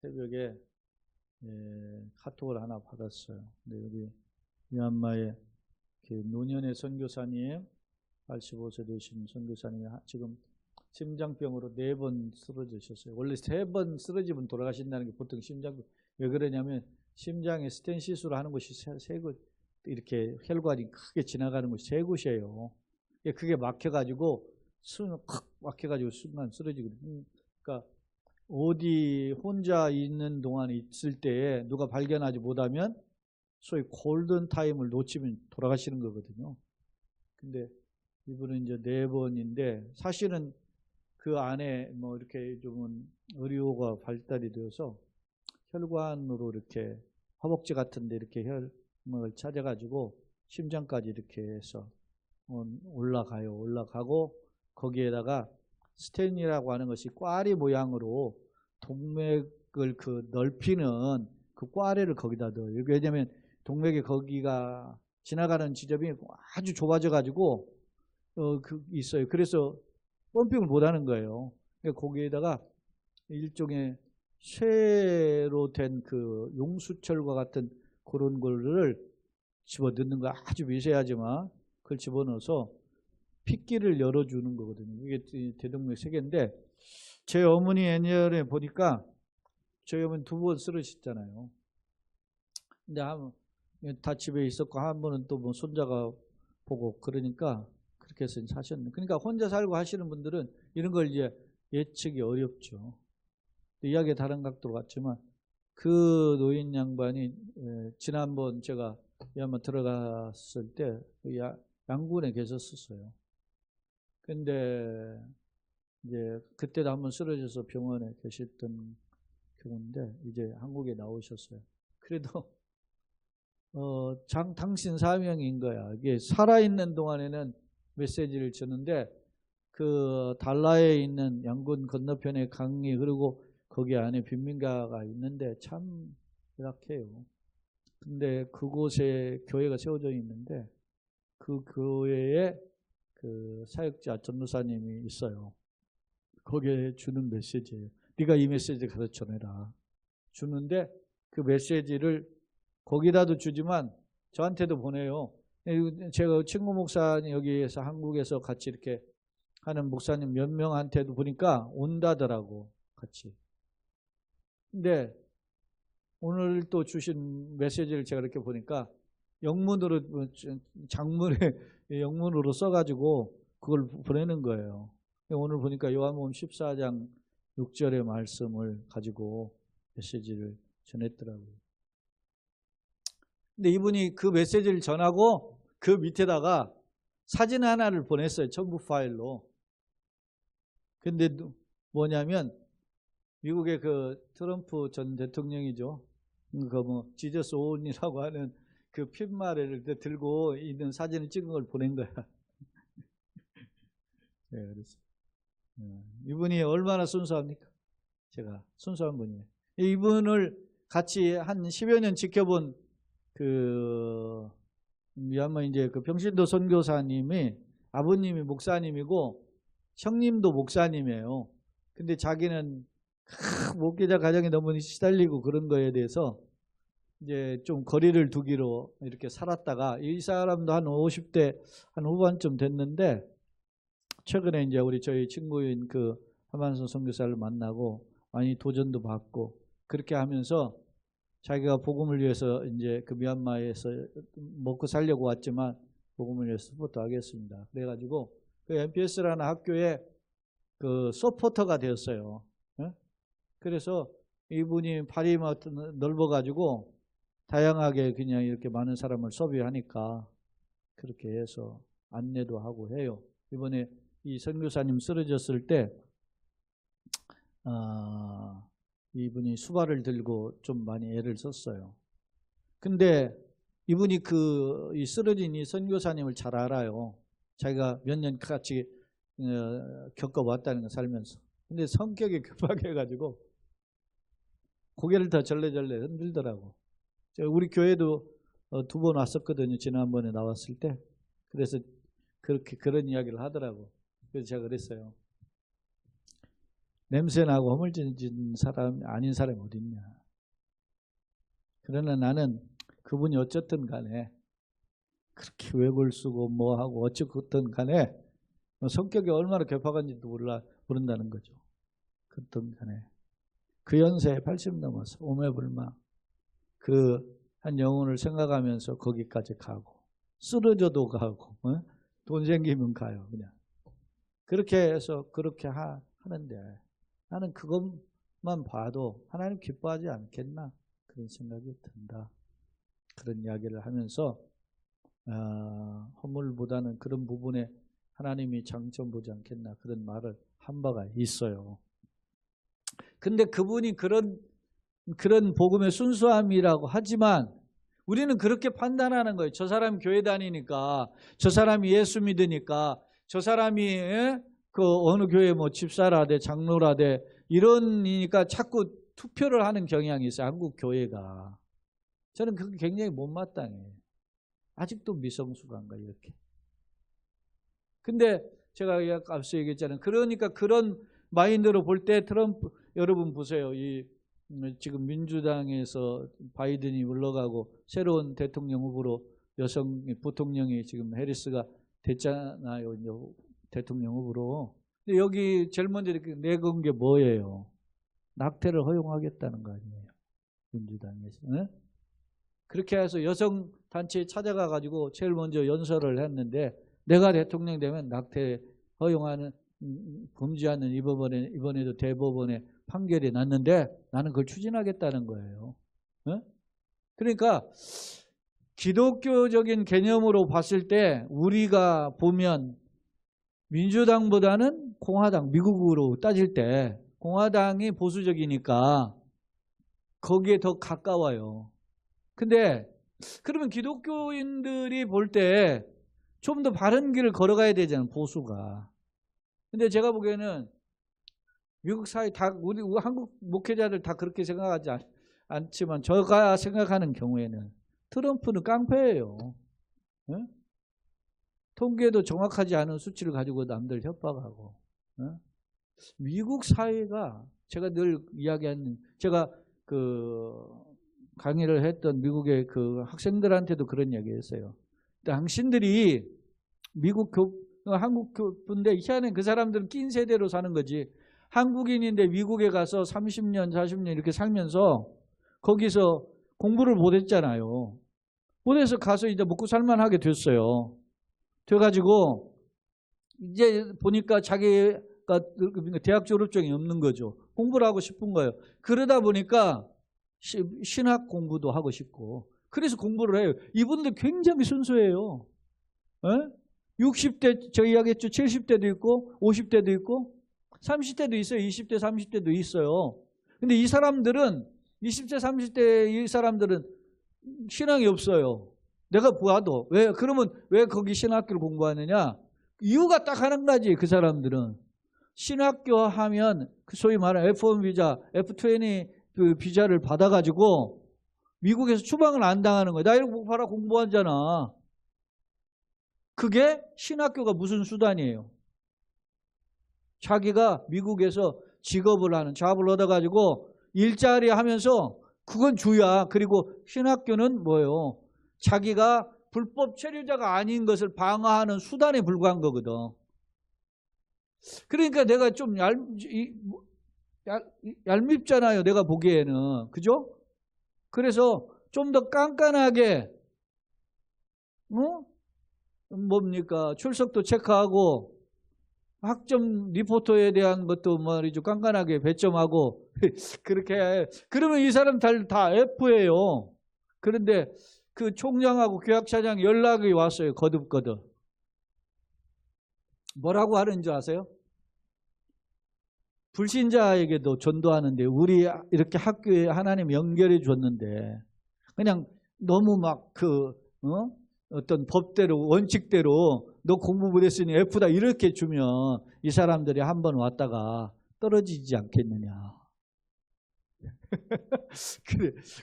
새벽에 카톡을 하나 받았어요. 근데 여기 미얀마의 노년의 선교사님, 85세 되신 선교사님이 지금 심장병으로 4번 쓰러지셨어요. 원래 3번 쓰러지면 돌아가신다는 게 보통 심장병. 왜 그러냐면 심장에 스텐 시술을 하는 곳이 세 곳, 이렇게 혈관이 크게 지나가는 곳이 3곳이에요. 그게 막혀가지고 숨이 콱 막혀가지고 순간 쓰러지거든요. 그러니까 어디 혼자 있는 동안에 있을 때에 누가 발견하지 못하면 소위 골든 타임을 놓치면 돌아가시는 거거든요. 근데 이분은 이제 4번인데 사실은 그 안에 뭐 이렇게 좀 의료가 발달이 되어서 혈관으로 이렇게 허벅지 같은데 이렇게 혈을 찾아가지고 심장까지 이렇게 해서 올라가고 거기에다가 스텐이라고 하는 것이 꽈리 모양으로 동맥을 넓히는 그 꽈리를 거기다 넣어요. 왜냐하면 동맥이 거기가 지나가는 지점이 아주 좁아져 가지고 있어요. 그래서 펌핑을 못 하는 거예요. 그러니까 거기에다가 일종의 쇠로 된 그 용수철과 같은 그런 거를 집어 넣는 거 아주 미세하지만 그걸 집어넣어서 핏기를 열어주는 거거든요. 이게 대동맥 세개인데 제 어머니 예전에 보니까 저희 어머니 2번 쓰러지셨잖아요. 근데 다 집에 있었고 한 번은 또 뭐 손자가 보고 그러니까 그렇게 해서 사셨네. 그러니까 혼자 살고 하시는 분들은 이런 걸 이제 예측이 어렵죠. 이야기가 다른 각도로 갔지만 그 노인 양반이 지난번 제가 한번 들어갔을 때 양군에 계셨었어요. 근데 이제 그때도 한번 쓰러져서 병원에 계셨던 경우인데 이제 한국에 나오셨어요. 그래도 당신 사명인 거야. 이게 살아있는 동안에는 메시지를 주는데 그 달라에 있는 양군 건너편에 강이 흐르고 거기 안에 빈민가가 있는데 참 열악해요. 근데 그곳에 교회가 세워져 있는데 그 교회에 그 사역자 전도사님이 있어요. 거기에 주는 메시지예요. 네가 이 메시지를 가서 전해라. 주는데 그 메시지를 거기다도 주지만 저한테도 보내요. 제가 친구 목사님 여기에서 한국에서 같이 이렇게 하는 목사님 몇 명한테도 보니까 온다더라고 같이. 근데 오늘 또 주신 메시지를 제가 이렇게 보니까 영문으로 장문에 영문으로 써가지고 그걸 보내는 거예요. 오늘 보니까 요한복음 14장 6절의 말씀을 가지고 메시지를 전했더라고요. 근데 이분이 그 메시지를 전하고 그 밑에다가 사진 하나를 보냈어요. 첨부 파일로. 근데 뭐냐면 미국의 그 트럼프 전 대통령이죠. 그 뭐 지저스 온이라고 하는 그 푯말을 들고 있는 사진을 찍은 걸 보낸 거야. 네, 그래서 이분이 얼마나 순수합니까? 제가 순수한 분이에요. 이분을 같이 한 10여 년 지켜본 그 미얀마 이제 그 병신도 선교사님이 아버님이 목사님이고 형님도 목사님이에요. 근데 자기는 목회자 가정에 너무 시달리고 그런 거에 대해서 이제 좀 거리를 두기로 이렇게 살았다가 이 사람도 한 50대 한 후반쯤 됐는데 최근에 이제 저희 친구인 그 하만선 선교사를 만나고 많이 도전도 받고 그렇게 하면서 자기가 복음을 위해서 이제 그 미얀마에서 먹고 살려고 왔지만 복음을 위해서 서포트 하겠습니다. 그래가지고 그 MPS라는 학교에 그 서포터가 되었어요. 그래서 이분이 발이 넓어가지고 다양하게 그냥 이렇게 많은 사람을 서비하니까 그렇게 해서 안내도 하고 해요. 이번에 이 선교사님 쓰러졌을 때 이분이 수발을 들고 좀 많이 애를 썼어요. 근데 이분이 이 쓰러진 이 선교사님을 잘 알아요. 자기가 몇 년 같이 겪어왔다는 거 살면서. 근데 성격이 급하게해가지고 고개를 더 절레절레 흔들더라고. 우리 교회도 2번 왔었거든요. 지난번에 나왔을 때. 그래서 그런 이야기를 하더라고. 그래서 제가 그랬어요. 냄새나고 허물진 사람 아닌 사람이 어딨냐. 그러나 나는 그분이 어쨌든 간에 그렇게 외골 쓰고 뭐하고 어쨌든 간에 성격이 얼마나 괴팍한지도 모른다는 거죠. 어쨌든 간에 그 연세에 80 넘어서 오매불망 그 한 영혼을 생각하면서 거기까지 가고 쓰러져도 가고 돈 생기면 가요. 그냥 그렇게 해서 그렇게 하는데 나는 그것만 봐도 하나님 기뻐하지 않겠나 그런 생각이 든다. 그런 이야기를 하면서 허물보다는 그런 부분에 하나님이 장점 보지 않겠나 그런 말을 한 바가 있어요. 근데 그분이 그런 복음의 순수함이라고 하지만 우리는 그렇게 판단하는 거예요. 저 사람이 교회 다니니까, 저 사람이 예수 믿으니까, 저 사람이 그 어느 교회 뭐 집사라대 장로라대 이러니까 자꾸 투표를 하는 경향이 있어요. 한국 교회가. 저는 그게 굉장히 못마땅해요. 아직도 미성숙한가 이렇게. 근데 제가 앞서 얘기했잖아요. 그러니까 그런 마인드로 볼 때 트럼프 여러분 보세요. 지금 민주당에서 바이든이 물러가고 새로운 대통령 후보로 여성 부통령이 지금 해리스가 됐잖아요. 대통령 후보로. 근데 여기 제일 먼저 내건 게 뭐예요? 낙태를 허용하겠다는 거 아니에요. 민주당에서. 네? 그렇게 해서 여성 단체에 찾아가 가지고 제일 먼저 연설을 했는데 내가 대통령 되면 낙태 허용하는 금지하는 이번에도 대법원에 판결이 났는데 나는 그걸 추진하겠다는 거예요. 네? 그러니까 기독교적인 개념으로 봤을 때 우리가 보면 민주당보다는 공화당, 미국으로 따질 때 공화당이 보수적이니까 거기에 더 가까워요. 근데 그러면 기독교인들이 볼 때 좀 더 바른 길을 걸어가야 되잖아요. 보수가. 근데 제가 보기에는 미국 사회 다 우리 한국 목회자들 다 그렇게 생각하지 않지만 제가 생각하는 경우에는 트럼프는 깡패예요. 네? 통계도 정확하지 않은 수치를 가지고 남들 협박하고. 네? 미국 사회가 제가 늘 이야기하는 제가 그 강의를 했던 미국의 그 학생들한테도 그런 이야기했어요. 당신들이 한국 분데 희한해 그 사람들은 낀 세대로 사는 거지. 한국인인데 미국에 가서 30년, 40년 이렇게 살면서 거기서 공부를 못했잖아요. 못해서 가서 이제 먹고 살만하게 됐어요. 돼가지고 이제 보니까 자기가 대학 졸업증이 없는 거죠. 공부를 하고 싶은 거예요. 그러다 보니까 신학 공부도 하고 싶고 그래서 공부를 해요. 이분들 굉장히 순수해요. 에? 60대 저 이야기했죠. 70대도 있고 50대도 있고 30대도 있어요. 20대 30대도 있어요. 근데 이 사람들은 20대 30대 이 사람들은 신앙이 없어요. 내가 봐도 그러면 왜 거기 신학교를 공부하느냐? 이유가 딱 한 가지. 그 사람들은 신학교 하면 소위 말하는 F1 비자, F20 그 비자를 받아가지고 미국에서 추방을 안 당하는 거예요. 나 이거 못 봐라 공부하잖아. 그게 신학교가 무슨 수단이에요? 자기가 미국에서 직업을 하는 잡을 얻어가지고 일자리 하면서 그건 주야. 그리고 신학교는 뭐예요? 자기가 불법 체류자가 아닌 것을 방어하는 수단에 불과한 거거든. 그러니까 내가 좀 얄밉잖아요. 내가 보기에는. 그죠? 그래서 좀 더 깐깐하게 뭡니까? 출석도 체크하고 학점 리포터에 대한 것도 말이죠. 깐깐하게 배점하고 그렇게 그러면 이 사람들 다 F예요. 그런데 그 총장하고 교학차장 연락이 왔어요. 거듭거듭. 뭐라고 하는 줄 아세요? 불신자에게도 전도하는데 우리 이렇게 학교에 하나님 연결해 줬는데 그냥 너무 막 어떤 법대로 원칙대로 너 공부 못했으니 F다 이렇게 주면 이 사람들이 한번 왔다가 떨어지지 않겠느냐.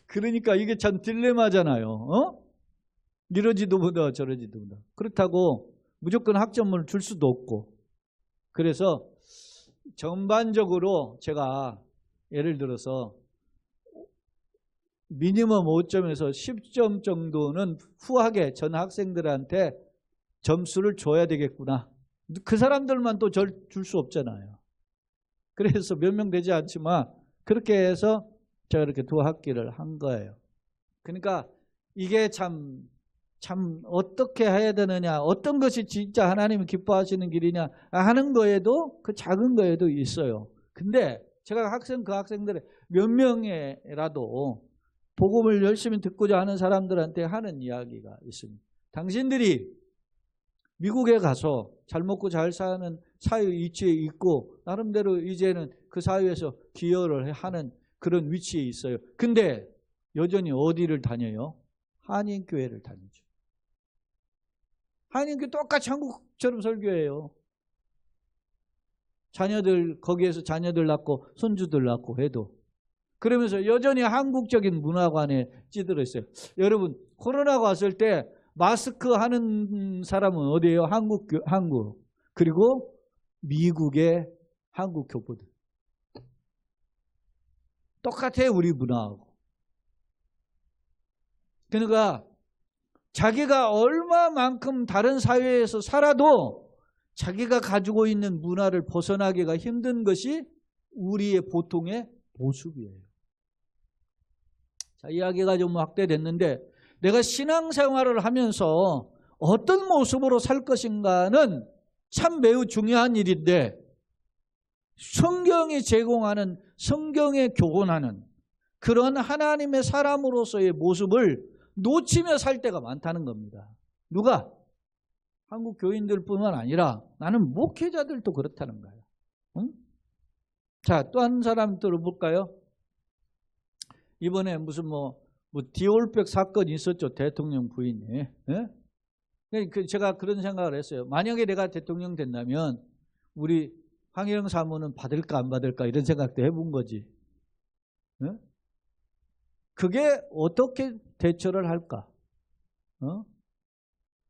그러니까 이게 참 딜레마잖아요. 이러지도 못하 저러지도 못하. 그렇다고 무조건 학점을 줄 수도 없고. 그래서 전반적으로 제가 예를 들어서 미니멈 5점에서 10점 정도는 후하게 전 학생들한테 점수를 줘야 되겠구나. 그 사람들만 또 줄 수 없잖아요. 그래서 몇 명 되지 않지만 그렇게 해서 제가 이렇게 2학기를 한 거예요. 그러니까 이게 참 어떻게 해야 되느냐, 어떤 것이 진짜 하나님이 기뻐하시는 길이냐 하는 거에도, 그 작은 거에도 있어요. 근데 제가 그 학생들의 몇 명이라도 복음을 열심히 듣고자 하는 사람들한테 하는 이야기가 있습니다. 당신들이 미국에 가서 잘 먹고 잘 사는 사회 위치에 있고 나름대로 이제는 그 사회에서 기여를 하는 그런 위치에 있어요. 근데 여전히 어디를 다녀요? 한인교회를 다니죠. 한인교회 똑같이 한국처럼 설교해요. 자녀들, 거기에서 자녀들 낳고 손주들 낳고 해도. 그러면서 여전히 한국적인 문화관에 찌들어 있어요. 여러분, 코로나가 왔을 때 마스크 하는 사람은 어디예요? 한국. 그리고 미국의 한국 교포들. 똑같아요, 우리 문화하고. 그러니까 자기가 얼마만큼 다른 사회에서 살아도 자기가 가지고 있는 문화를 벗어나기가 힘든 것이 우리의 보통의 모습이에요. 자, 이야기가 좀 확대됐는데, 내가 신앙생활을 하면서 어떤 모습으로 살 것인가는 참 매우 중요한 일인데, 성경이 제공하는, 성경에 교훈하는 그런 하나님의 사람으로서의 모습을 놓치며 살 때가 많다는 겁니다. 누가? 한국 교인들뿐만 아니라 나는 목회자들도 그렇다는 거예요. 응? 자, 또 한 사람 들어볼까요? 이번에 무슨 디올백 사건이 있었죠. 대통령 부인이. 예? 제가 그런 생각을 했어요. 만약에 내가 대통령 된다면 우리 황희영 사모는 받을까 안 받을까 이런 생각도 해본 거지. 예? 그게 어떻게 대처를 할까?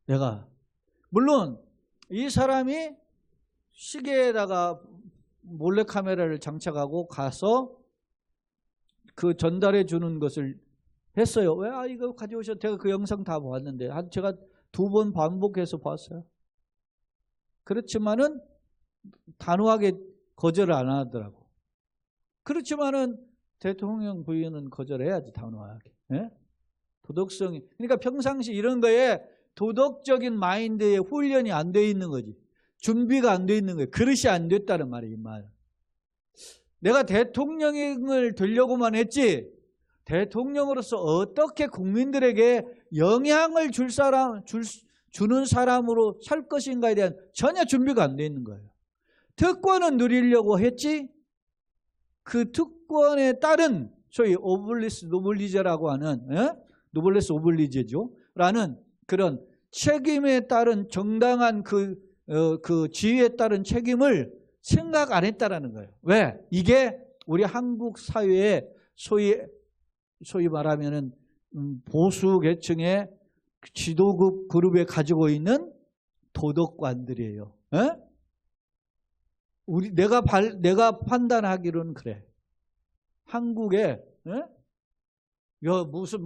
내가 물론 이 사람이 시계에다가 몰래카메라를 장착하고 가서 그 전달해 주는 것을 했어요. 왜? 이거 가져오셔. 제가 그 영상 다 봤는데 제가 2번 반복해서 봤어요. 그렇지만은 단호하게 거절을 안 하더라고. 그렇지만은 대통령 부인은 거절해야지, 단호하게. 예? 도덕성이. 그러니까 평상시 이런 거에 도덕적인 마인드에 훈련이 안 돼 있는 거지. 준비가 안 돼 있는 거예요. 그릇이 안 됐다는 말이에요, 이 말. 내가 대통령을 되려고만 했지, 대통령으로서 어떻게 국민들에게 영향을 주는 사람으로 살 것인가에 대한 전혀 준비가 안 돼 있는 거예요. 특권은 누리려고 했지, 그 특권에 따른 소위 오블리스 노블리제라고 하는, 노블레스 오블리제죠 라는 그런 책임에 따른 정당한 그 지위에 따른 책임을 생각 안 했다라는 거예요. 왜? 이게 우리 한국 사회의 소위 말하면은 보수 계층의 지도급 그룹에 가지고 있는 도덕관들이에요. 내가 판단하기로는 그래. 한국에 무슨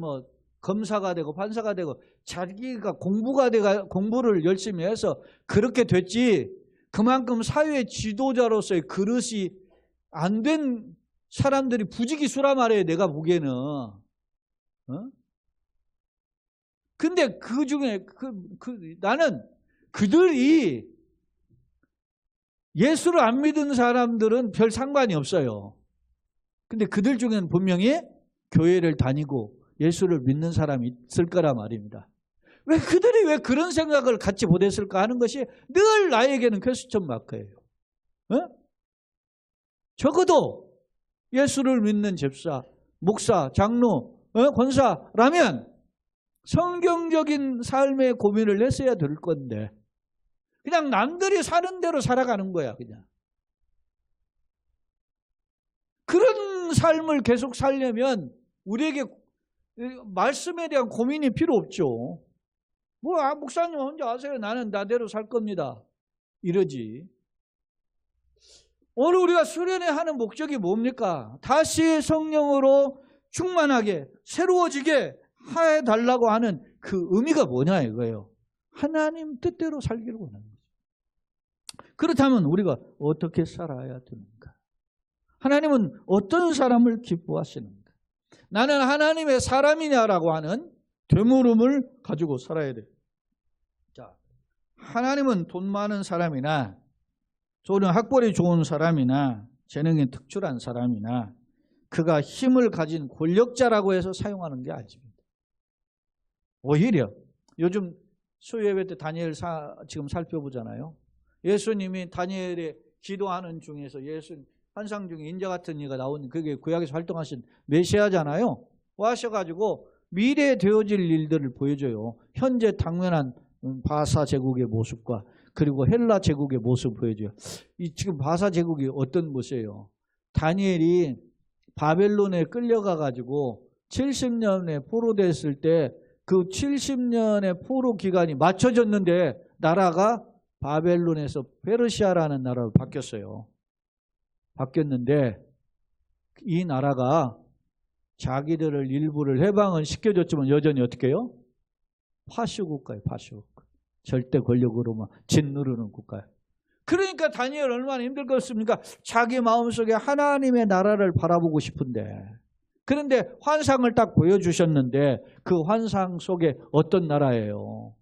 검사가 되고 판사가 되고 자기가 공부를 열심히 해서 그렇게 됐지, 그만큼 사회 지도자로서의 그릇이 안 된 사람들이 부지기수란 말이에요, 내가 보기에는. 근데 그 중에 나는 그들이 예수를 안 믿은 사람들은 별 상관이 없어요. 근데 그들 중에는 분명히 교회를 다니고 예수를 믿는 사람이 있을 거란 말입니다. 그들이 왜 그런 생각을 같이 못했을까 하는 것이 늘 나에게는 퀘스천 마크예요. 적어도 예수를 믿는 집사, 목사, 장로, 권사라면 성경적인 삶의 고민을 했어야 될 건데 그냥 남들이 사는 대로 살아가는 거야. 그냥 그런 삶을 계속 살려면 우리에게 말씀에 대한 고민이 필요 없죠. 목사님 혼자 아세요. 나는 나대로 살 겁니다. 이러지. 오늘 우리가 수련회 하는 목적이 뭡니까? 다시 성령으로 충만하게 새로워지게 해달라고 하는 그 의미가 뭐냐 이거예요. 하나님 뜻대로 살기를 원하는 거죠. 그렇다면 우리가 어떻게 살아야 되는가? 하나님은 어떤 사람을 기뻐하시는가? 나는 하나님의 사람이냐라고 하는 되물음을 가지고 살아야 돼요. 자, 하나님은 돈 많은 사람이나 또는 학벌이 좋은 사람이나 재능이 특출한 사람이나 그가 힘을 가진 권력자라고 해서 사용하는 게 아닙니다. 오히려 요즘 수요예배 때 다니엘 지금 살펴보잖아요. 예수님이 다니엘의 기도하는 중에서 예수님 환상 중에 인자 같은 이가 나온 그게 구약에서 활동하신 메시아잖아요. 와셔가지고 미래에 되어질 일들을 보여줘요. 현재 당면한 바사 제국의 모습과 그리고 헬라 제국의 모습을 보여줘요. 지금 바사 제국이 어떤 모습이에요? 다니엘이 바벨론에 끌려가가지고 70년에 포로됐을 때 그 70년의 포로 기간이 맞춰졌는데 나라가 바벨론에서 페르시아라는 나라로 바뀌었어요. 바뀌었는데 이 나라가 자기들을 일부를 해방을 시켜줬지만 여전히 어떻게 해요? 파쇼 국가예요. 파쇼 국가. 절대 권력으로만 짓누르는 국가예요. 그러니까 다니엘 얼마나 힘들겠습니까? 자기 마음속에 하나님의 나라를 바라보고 싶은데 그런데 환상을 딱 보여주셨는데 그 환상 속에 어떤 나라예요?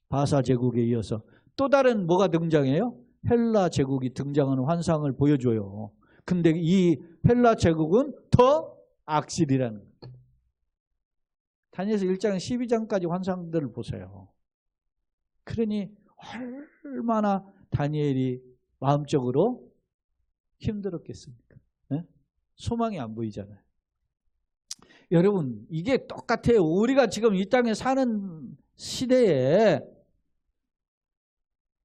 바사 제국에 이어서 또 다른 뭐가 등장해요? 헬라 제국이 등장하는 환상을 보여줘요. 근데 이 헬라 제국은 더 악질이라는 거예요. 다니엘서 1장 12장까지 환상들을 보세요. 그러니 얼마나 다니엘이 마음적으로 힘들었겠습니까? 네? 소망이 안 보이잖아요. 여러분 이게 똑같아요. 우리가 지금 이 땅에 사는 시대에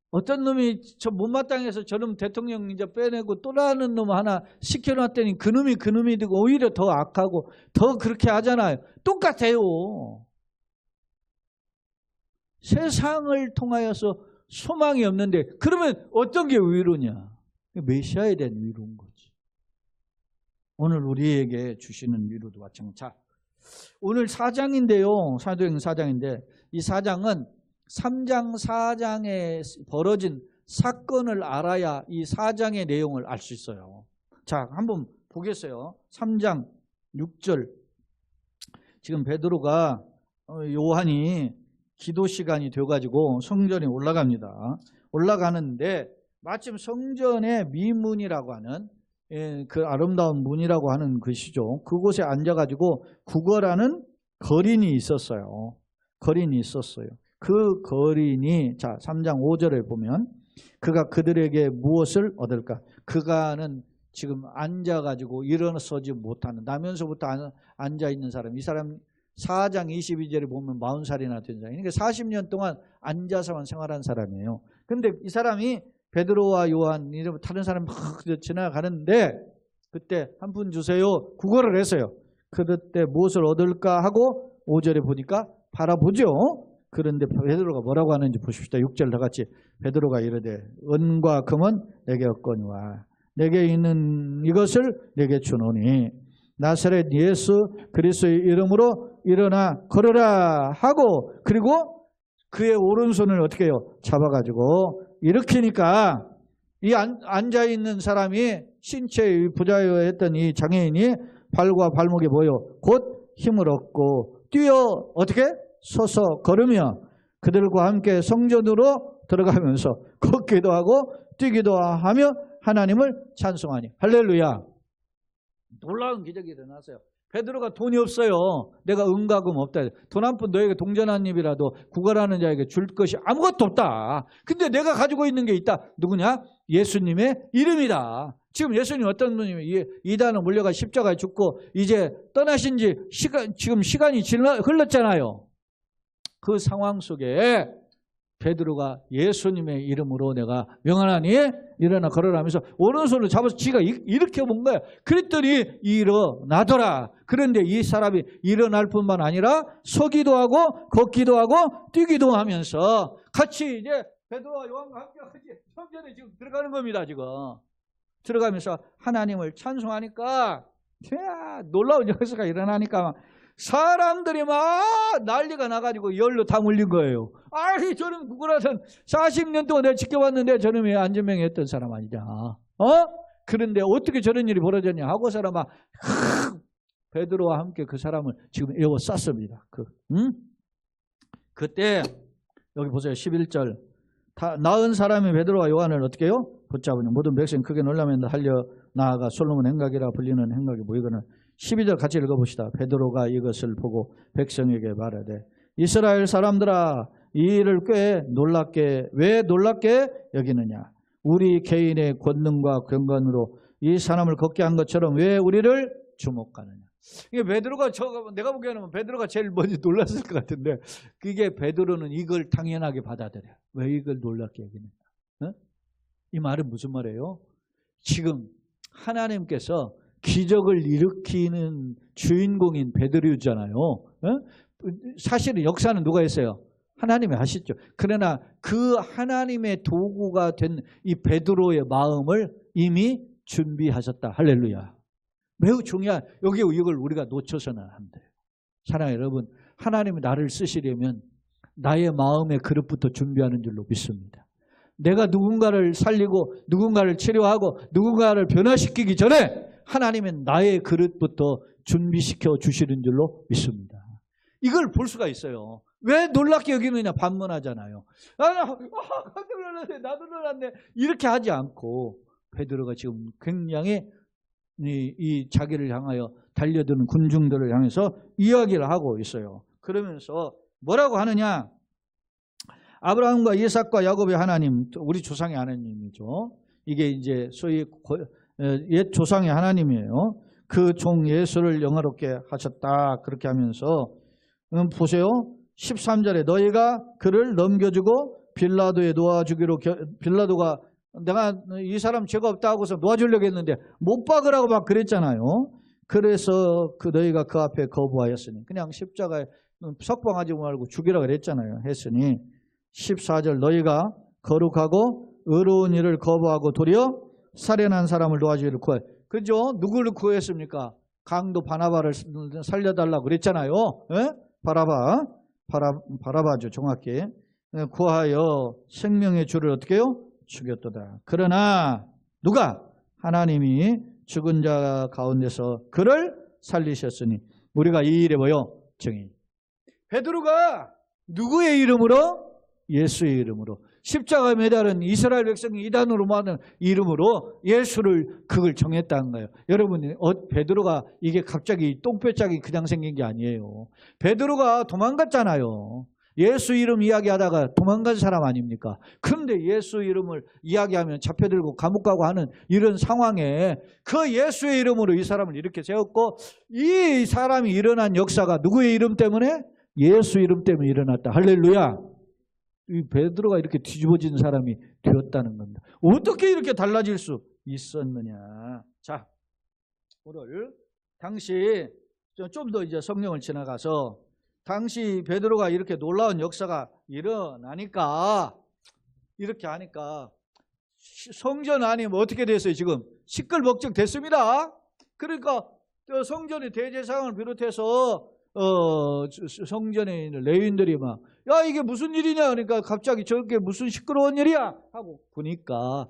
어떤 놈이 저 못마땅해서 저놈 대통령 이제 빼내고 또 다른 놈 하나 시켜놨더니 그 놈이 되고 오히려 더 악하고 더 그렇게 하잖아요. 똑같아요. 세상을 통하여서 소망이 없는데 그러면 어떤 게 위로냐? 메시아에 대한 위로인 거지. 오늘 우리에게 주시는 위로도 마찬가지. 자, 오늘 4장인데요. 사도행전 4장인데 이 4장은 3장 4장에 벌어진 사건을 알아야 이 4장의 내용을 알 수 있어요. 자, 한번 보겠어요. 3장 6절. 지금 베드로가 요한이 기도 시간이 되어가지고 성전에 올라갑니다. 올라가는데 마침 성전의 미문이라고 하는 그 아름다운 문이라고 하는 것이죠. 그곳에 앉아가지고 구걸하는 거린이 있었어요. 거린이 있었어요. 그 거린이 자 3장 5절에 보면 그가 그들에게 무엇을 얻을까? 그가는 지금 앉아가지고 일어서지 못하는 나면서부터 앉아있는 사람. 이 사람 4장 22절에 보면 40살이나 된 사람이. 그러니까 40년 동안 앉아서만 생활한 사람이에요. 그런데 이 사람이 베드로와 요한 이런 다른 사람 막 지나가는데 그때 한 푼 주세요. 구걸을 했어요. 그때 무엇을 얻을까 하고 5절에 보니까 바라보죠. 그런데 베드로가 뭐라고 하는지 보십시다. 6절 다 같이. 베드로가 이르되 은과 금은 내게 없거니와 내게 있는 이것을 내게 주노니 나사렛 예수 그리스도의 이름으로 일어나 걸으라 하고 그리고 그의 오른손을 어떻게 해요? 잡아가지고 일으키니까 이 앉아있는 사람이 신체의 부자였던 이 장애인이 발과 발목에 뭐요? 곧 힘을 얻고 뛰어 어떻게? 서서 걸으며 그들과 함께 성전으로 들어가면서 걷기도 하고 뛰기도 하며 하나님을 찬송하니 할렐루야. 놀라운 기적이 일어났어요. 베드로가 돈이 없어요. 내가 은과금 없다. 돈 한 푼 너에게 동전 한 입이라도 구걸하는 자에게 줄 것이 아무것도 없다. 근데 내가 가지고 있는 게 있다. 누구냐? 예수님의 이름이다. 지금 예수님 어떤 분이 이단을 물려가 십자가에 죽고 이제 떠나신 지 지금 시간이 흘렀잖아요. 그 상황 속에 베드로가 예수님의 이름으로 내가 명하나니 일어나 걸어라면서 오른손을 잡아서 지가 일으켜 본 거야. 그랬더니 일어나더라. 그런데 이 사람이 일어날 뿐만 아니라 서기도 하고 걷기도 하고 뛰기도 하면서 같이 이제 베드로와 요한과 함께 성전에 지금 들어가는 겁니다. 지금 들어가면서 하나님을 찬송하니까 놀라운 역사가 일어나니까 사람들이 막 난리가 나가지고 열로 다 물린 거예요. 아니 저는 구구라선 40년 동안 내가 지켜봤는데 저놈이 안전병이었던 사람 아니냐. 그런데 어떻게 저런 일이 벌어졌냐 하고서는 막 베드로와 함께 그 사람을 지금 에워쌌습니다. 그때 여기 보세요. 11절 나은 사람이 베드로와 요한을 어떻게 해요? 붙잡으니 모든 백성이 크게 놀라면서 달려 나아가 솔로몬 행각이라 불리는 행각에 모이거늘 12절 같이 읽어봅시다. 베드로가 이것을 보고 백성에게 말하되 이스라엘 사람들아 이 일을 왜 놀랍게 여기느냐. 우리 개인의 권능과 경건으로 이 사람을 걷게 한 것처럼 왜 우리를 주목하느냐. 이게 베드로가 내가 보기에는 베드로가 제일 먼저 놀랐을 것 같은데 그게 베드로는 이걸 당연하게 받아들여요. 왜 이걸 놀랍게 여기느냐. 이 말은 무슨 말이에요? 지금 하나님께서 기적을 일으키는 주인공인 베드로잖아요. 사실은 역사는 누가 했어요? 하나님이 하시죠. 그러나 그 하나님의 도구가 된 이 베드로의 마음을 이미 준비하셨다. 할렐루야. 매우 중요한 이걸 우리가 놓쳐서는 안 돼요. 사랑하는 여러분, 하나님이 나를 쓰시려면 나의 마음의 그릇부터 준비하는 줄로 믿습니다. 내가 누군가를 살리고 누군가를 치료하고 누군가를 변화시키기 전에 하나님은 나의 그릇부터 준비시켜 주시는 줄로 믿습니다. 이걸 볼 수가 있어요. 왜 놀랍게 여기느냐 반문하잖아요. 깜짝 놀랐네. 나도 놀랐네. 이렇게 하지 않고 베드로가 지금 굉장히 이 자기를 향하여 달려드는 군중들을 향해서 이야기를 하고 있어요. 그러면서 뭐라고 하느냐. 아브라함과 이삭과 야곱의 하나님, 우리 조상의 하나님이죠. 이게 이제 소위 옛 조상의 하나님이에요. 그 종 예수를 영화롭게 하셨다. 그렇게 하면서 보세요. 13절에 너희가 그를 넘겨주고 빌라도에 놓아주기로 빌라도가 내가 이 사람 죄가 없다 하고서 놓아주려고 했는데 못 박으라고 막 그랬잖아요. 그래서 너희가 그 앞에 거부하였으니 그냥 십자가에 석방하지 말고 죽이라고 그랬잖아요. 했으니 14절 너희가 거룩하고 의로운 일을 거부하고 도리어 살인한 사람을 놓아주기를 구하여. 그죠? 누구를 구했습니까? 강도 바나바를 살려달라고 그랬잖아요. 에? 바라바죠. 정확히. 구하여 생명의 주를 어떻게 해요? 죽였도다. 그러나 누가? 하나님이 죽은 자 가운데서 그를 살리셨으니 우리가 이 일에 뭐요? 증인. 베드로가 누구의 이름으로? 예수의 이름으로. 십자가에 매달은 이스라엘 백성이 이단으로 말하는 이름으로 그걸 정했다는 거예요. 여러분, 베드로가 이게 갑자기 똥배짝이 그냥 생긴 게 아니에요. 베드로가 도망갔잖아요. 예수 이름 이야기하다가 도망간 사람 아닙니까? 그런데 예수 이름을 이야기하면 잡혀들고 감옥 가고 하는 이런 상황에 그 예수의 이름으로 이 사람을 이렇게 세웠고 이 사람이 일어난 역사가 누구의 이름 때문에? 예수 이름 때문에 일어났다. 할렐루야. 이 베드로가 이렇게 뒤집어진 사람이 되었다는 겁니다. 어떻게 이렇게 달라질 수 있었느냐. 자, 오늘 당시 좀 더 이제 성경을 지나가서 당시 베드로가 이렇게 놀라운 역사가 일어나니까 이렇게 하니까 성전 안이 어떻게 됐어요? 지금 시끌벅적 됐습니다. 그러니까 성전의 대제사장을 비롯해서 성전에 있는 레위인들이 막 야 이게 무슨 일이냐 그러니까 갑자기 저렇게 무슨 시끄러운 일이야 하고 보니까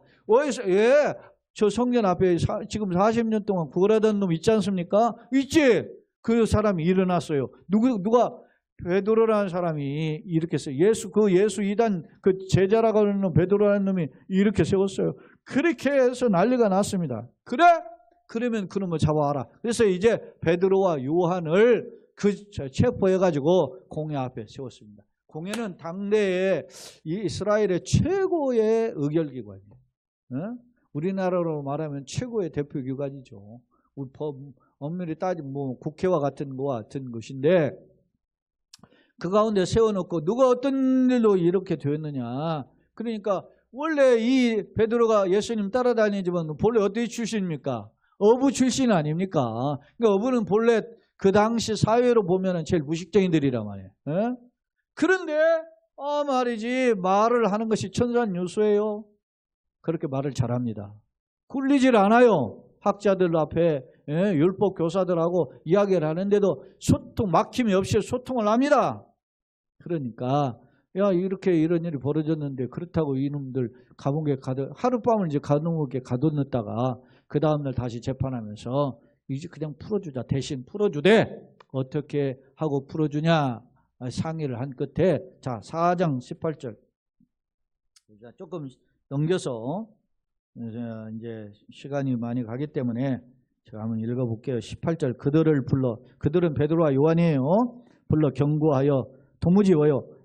저 성전 앞에 지금 40년 동안 구걸하던 놈 있지 않습니까? 있지. 그 사람이 일어났어요. 누가 베드로라는 사람이 이렇게 했어요. 예수 이단 그 제자라고 하는 베드로라는 놈이 이렇게 세웠어요. 그렇게 해서 난리가 났습니다. 그래? 그러면 그놈을 잡아와라. 그래서 이제 베드로와 요한을 체포해가지고 공회 앞에 세웠습니다. 공회는 당대의 이스라엘의 최고의 의결기관이에요. 우리나라로 말하면 최고의 대표기관이죠. 엄밀히 따지면 국회와 같은 것인데 그 가운데 세워놓고 누가 어떤 일로 이렇게 되었느냐. 그러니까 원래 이 베드로가 예수님 따라다니지만 본래 어디 출신입니까? 어부 출신 아닙니까? 그러니까 어부는 본래 그 당시 사회로 보면 제일 무식쟁이들이란 말이에요. 그런데 말이지 말을 하는 것이 천산유수예요. 그렇게 말을 잘합니다. 꿀리질 않아요. 학자들 앞에 율법 교사들하고 이야기를 하는데도 막힘이 없이 소통을 합니다. 그러니까 야 이렇게 이런 일이 벌어졌는데 그렇다고 이놈들 감옥에 하룻밤을 이제 감옥에 가둬놨다가 그 다음날 다시 재판하면서 이제 그냥 풀어주자. 대신 풀어주되 어떻게 하고 풀어주냐 상의를 한 끝에 자 4장 18절 조금 넘겨서 이제 시간이 많이 가기 때문에 제가 한번 읽어볼게요. 18절 그들은 베드로와 요한이에요. 불러 경고하여 도무지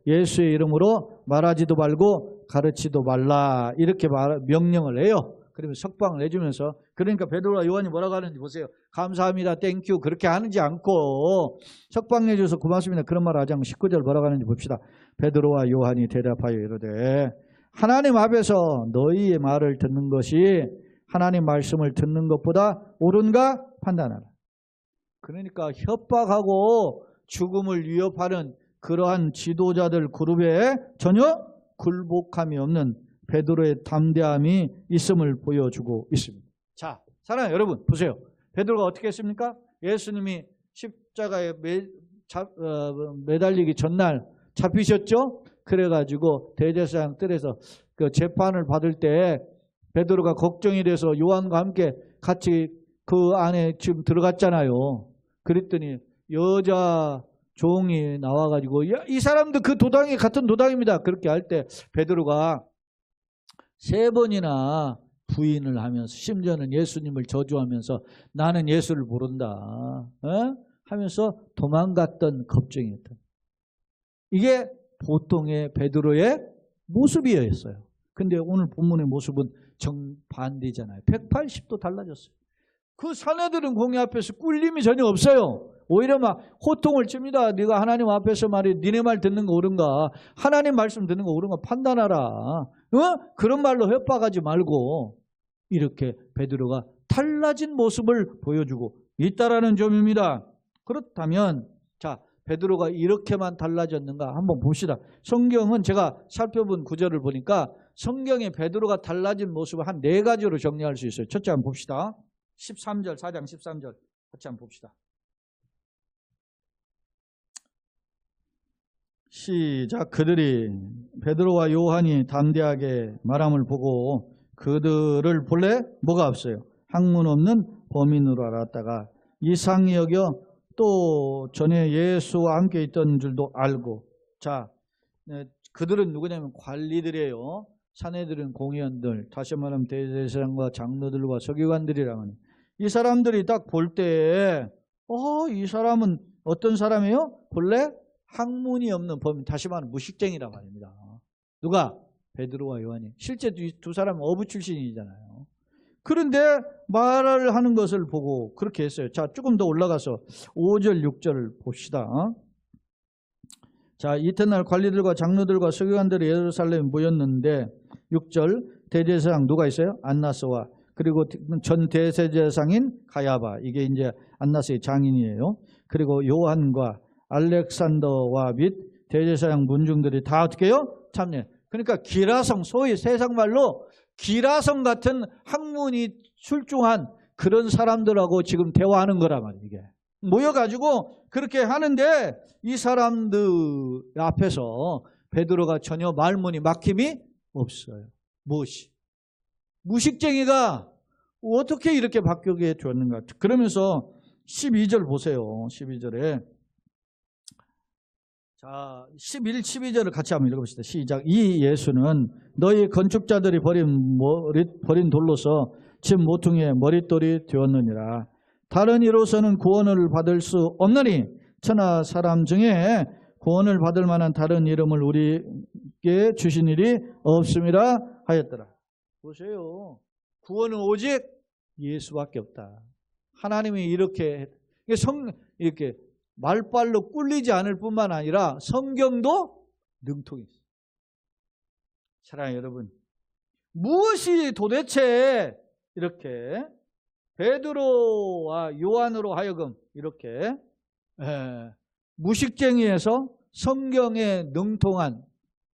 예수의 이름으로 말하지도 말고 가르치도 말라 이렇게 명령을 해요. 그러면 석방을 해주면서 그러니까 베드로와 요한이 뭐라고 하는지 보세요. 감사합니다. 땡큐 그렇게 하는지 않고 석방해줘서 고맙습니다. 그런 말 하지 않고 19절 뭐라고 하는지 봅시다. 베드로와 요한이 대답하여 이르되 하나님 앞에서 너희의 말을 듣는 것이 하나님 말씀을 듣는 것보다 옳은가 판단하라. 그러니까 협박하고 죽음을 위협하는 그러한 지도자들 그룹에 전혀 굴복함이 없는 베드로의 담대함이 있음을 보여주고 있습니다. 자, 사랑하는 여러분 보세요. 베드로가 어떻게 했습니까? 예수님이 십자가에 매달리기 전날 잡히셨죠? 그래가지고 대제사장 뜰에서 그 재판을 받을 때 베드로가 걱정이 돼서 요한과 함께 같이 그 안에 지금 들어갔잖아요. 그랬더니 여자 종이 나와가지고 이 사람도 그 도당이 같은 도당입니다. 그렇게 할 때 베드로가 3번이나 부인을 하면서 심지어는 예수님을 저주하면서 나는 예수를 모른다 하면서 도망갔던 겁쟁이였다. 이게 보통의 베드로의 모습이었어요. 근데 오늘 본문의 모습은 정반대잖아요. 180도 달라졌어요. 그 사내들은 공의 앞에서 꿀림이 전혀 없어요. 오히려 막 호통을 칩니다. 네가 하나님 앞에서 말이 니네 말 듣는 거 옳은가? 하나님 말씀 듣는 거 옳은가? 판단하라. 그런 말로 협박하지 말고 이렇게 베드로가 달라진 모습을 보여주고 있다라는 점입니다. 그렇다면 자 베드로가 이렇게만 달라졌는가 한번 봅시다. 성경은 제가 살펴본 구절을 보니까 성경에 베드로가 달라진 모습을 한 4가지로 정리할 수 있어요. 첫째 한번 봅시다. 13절 4장 13절 같이 한번 봅시다. 시작. 그들이 베드로와 요한이 담대하게 말함을 보고 그들을 본래 뭐가 없어요? 학문 없는 범인으로 알았다가 이상히 여겨 또 전에 예수와 함께 있던 줄도 알고. 자, 그들은 누구냐면 관리들이에요. 사내들은 공의원들, 다시 말하면 대제사장과 장로들과 서기관들이라면 이 사람들이 딱 볼 때 이 사람은 어떤 사람이에요? 본래 학문이 없는 범인, 다시 말하면 무식쟁이란 말입니다. 누가? 베드로와 요한이. 실제 두 사람은 어부 출신이잖아요. 그런데 말을 하는 것을 보고 그렇게 했어요. 자, 조금 더 올라가서 5절, 6절을 봅시다. 자, 이튿날 관리들과 장로들과 서기관들이 예루살렘에 모였는데 6절, 대제사장 누가 있어요? 안나스와 그리고 전 대제사장인 가야바, 이게 이제 안나스의 장인이에요. 그리고 요한과 알렉산더와 및 대제사장 문중들이 다 어떻게 해요? 참여. 그러니까 기라성, 소위 세상말로 기라성 같은 학문이 출중한 그런 사람들하고 지금 대화하는 거란 말이에요. 이게 모여가지고 그렇게 하는데 이 사람들 앞에서 베드로가 전혀 말문이 막힘이 없어요. 무엇이? 무식쟁이가 어떻게 이렇게 바뀌게 줬는가? 그러면서 12절 보세요. 12절에 자 11, 12절을 같이 한번 읽어봅시다. 시작. 이 예수는 너희 건축자들이 버린 돌로서 집 모퉁이에 머릿돌이 되었느니라. 다른 이로서는 구원을 받을 수 없느니 천하 사람 중에 구원을 받을 만한 다른 이름을 우리에게 주신 일이 없음이라 하였더라. 보세요. 구원은 오직 예수밖에 없다. 하나님이 이렇게 말빨로 꿀리지 않을 뿐만 아니라 성경도 능통이 있어요. 사랑하는 여러분, 무엇이 도대체 이렇게 베드로와 요한으로 하여금 이렇게 무식쟁이에서 성경에 능통한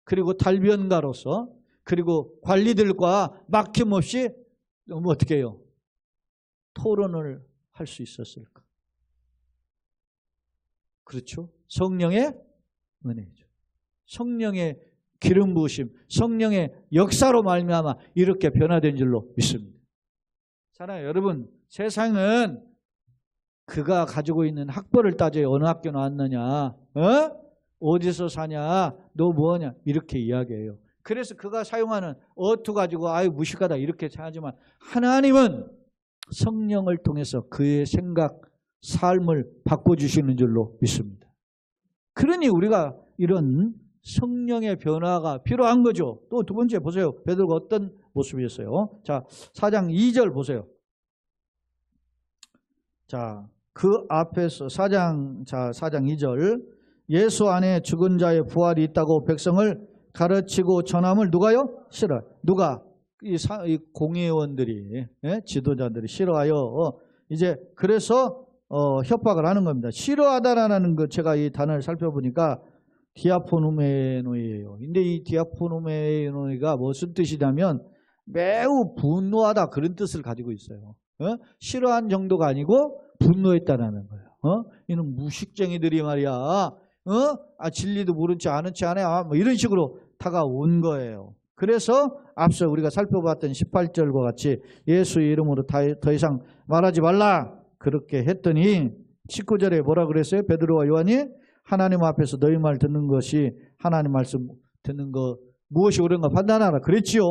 그리고 달변가로서 그리고 관리들과 막힘없이 어떻게 해요? 토론을 할 수 있었을까? 그렇죠? 성령의 은혜죠. 성령의 기름 부으심, 성령의 역사로 말미암아 이렇게 변화된 줄로 믿습니다. 사랑해요. 여러분, 세상은 그가 가지고 있는 학벌을 따져요. 어느 학교 나왔느냐, 어디서 사냐, 너 뭐하냐, 이렇게 이야기해요. 그래서 그가 사용하는 어투 가지고 아유 무식하다 이렇게 하지만 하나님은 성령을 통해서 그의 생각, 삶을 바꿔주시는 줄로 믿습니다. 그러니 우리가 이런 성령의 변화가 필요한 거죠. 또 두 번째 보세요. 베드로가 어떤 모습이었어요? 자, 4장 2절 보세요. 자, 그 앞에서 4장 2절 예수 안에 죽은 자의 부활이 있다고 백성을 가르치고 전함을 누가요? 싫어요. 누가? 이 공회원들이, 지도자들이 싫어하여 이제 그래서 협박을 하는 겁니다. 싫어하다라는 거 제가 이 단어를 살펴보니까 디아포누메노이예요. 근데 이 디아포누메노이가 무슨 뜻이냐면 매우 분노하다 그런 뜻을 가지고 있어요. 싫어한 정도가 아니고 분노했다라는 거예요. 이는 무식쟁이들이 말이야. 진리도 모른 체 아는 체 아냐. 뭐 이런 식으로 다가온 거예요. 그래서 앞서 우리가 살펴봤던 18절과 같이 예수의 이름으로 더 이상 말하지 말라 그렇게 했더니 19절에 뭐라 그랬어요? 베드로와 요한이 하나님 앞에서 너희 말 듣는 것이 하나님 말씀 듣는 것 무엇이 옳은가 판단하라 그랬지요.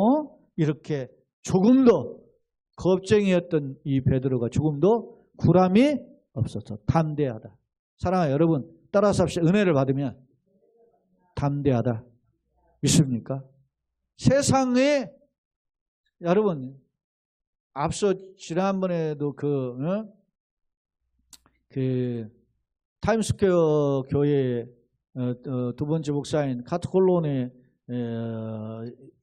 이렇게 조금 더 겁쟁이였던 이 베드로가 조금 더 굴함이 없어서 담대하다. 사랑하는 여러분, 따라서 합시다. 은혜를 받으면 담대하다. 믿습니까? 세상에 여러분 앞서 지난번에도 그 타임스퀘어 교회 두 번째 목사인 카트콜론의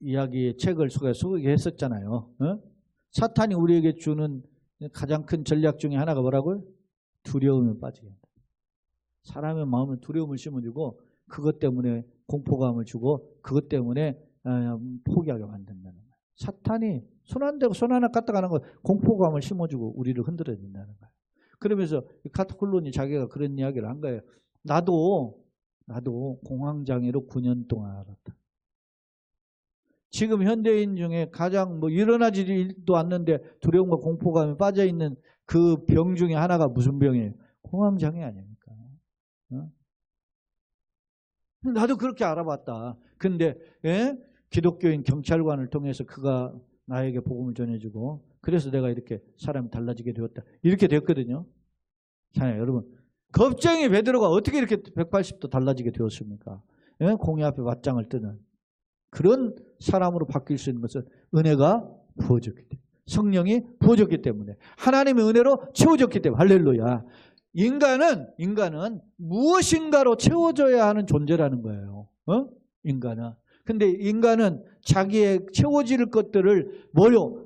이야기의 책을 소개했었잖아요. 사탄이 우리에게 주는 가장 큰 전략 중에 하나가 뭐라고요? 두려움에 빠지게 한다. 사람의 마음에 두려움을 심어주고 그것 때문에 공포감을 주고 그것 때문에 포기하게 만든다는 거예요. 사탄이 손 안 대고 손 하나 갖다 가는 거 공포감을 심어주고 우리를 흔들어야 된다는 거예요. 그러면서 카트콜론이 자기가 그런 이야기를 한 거예요. 나도 공황장애로 9년 동안 알았다. 지금 현대인 중에 가장 일어나지도 않는데 두려움과 공포감에 빠져있는 그 병 중에 하나가 무슨 병이에요? 공황장애 아닙니까? 나도 그렇게 알아봤다. 근데 기독교인 경찰관을 통해서 그가 나에게 복음을 전해주고 그래서 내가 이렇게 사람이 달라지게 되었다. 이렇게 됐거든요. 자, 여러분 겁쟁이 베드로가 어떻게 이렇게 180도 달라지게 되었습니까? 공의 앞에 맞짱을 뜨는 그런 사람으로 바뀔 수 있는 것은 은혜가 부어졌기 때문에 성령이 부어졌기 때문에 하나님의 은혜로 채워졌기 때문에 할렐루야. 인간은 무엇인가로 채워져야 하는 존재라는 거예요. 인간은. 근데 인간은 자기의 채워질 것들을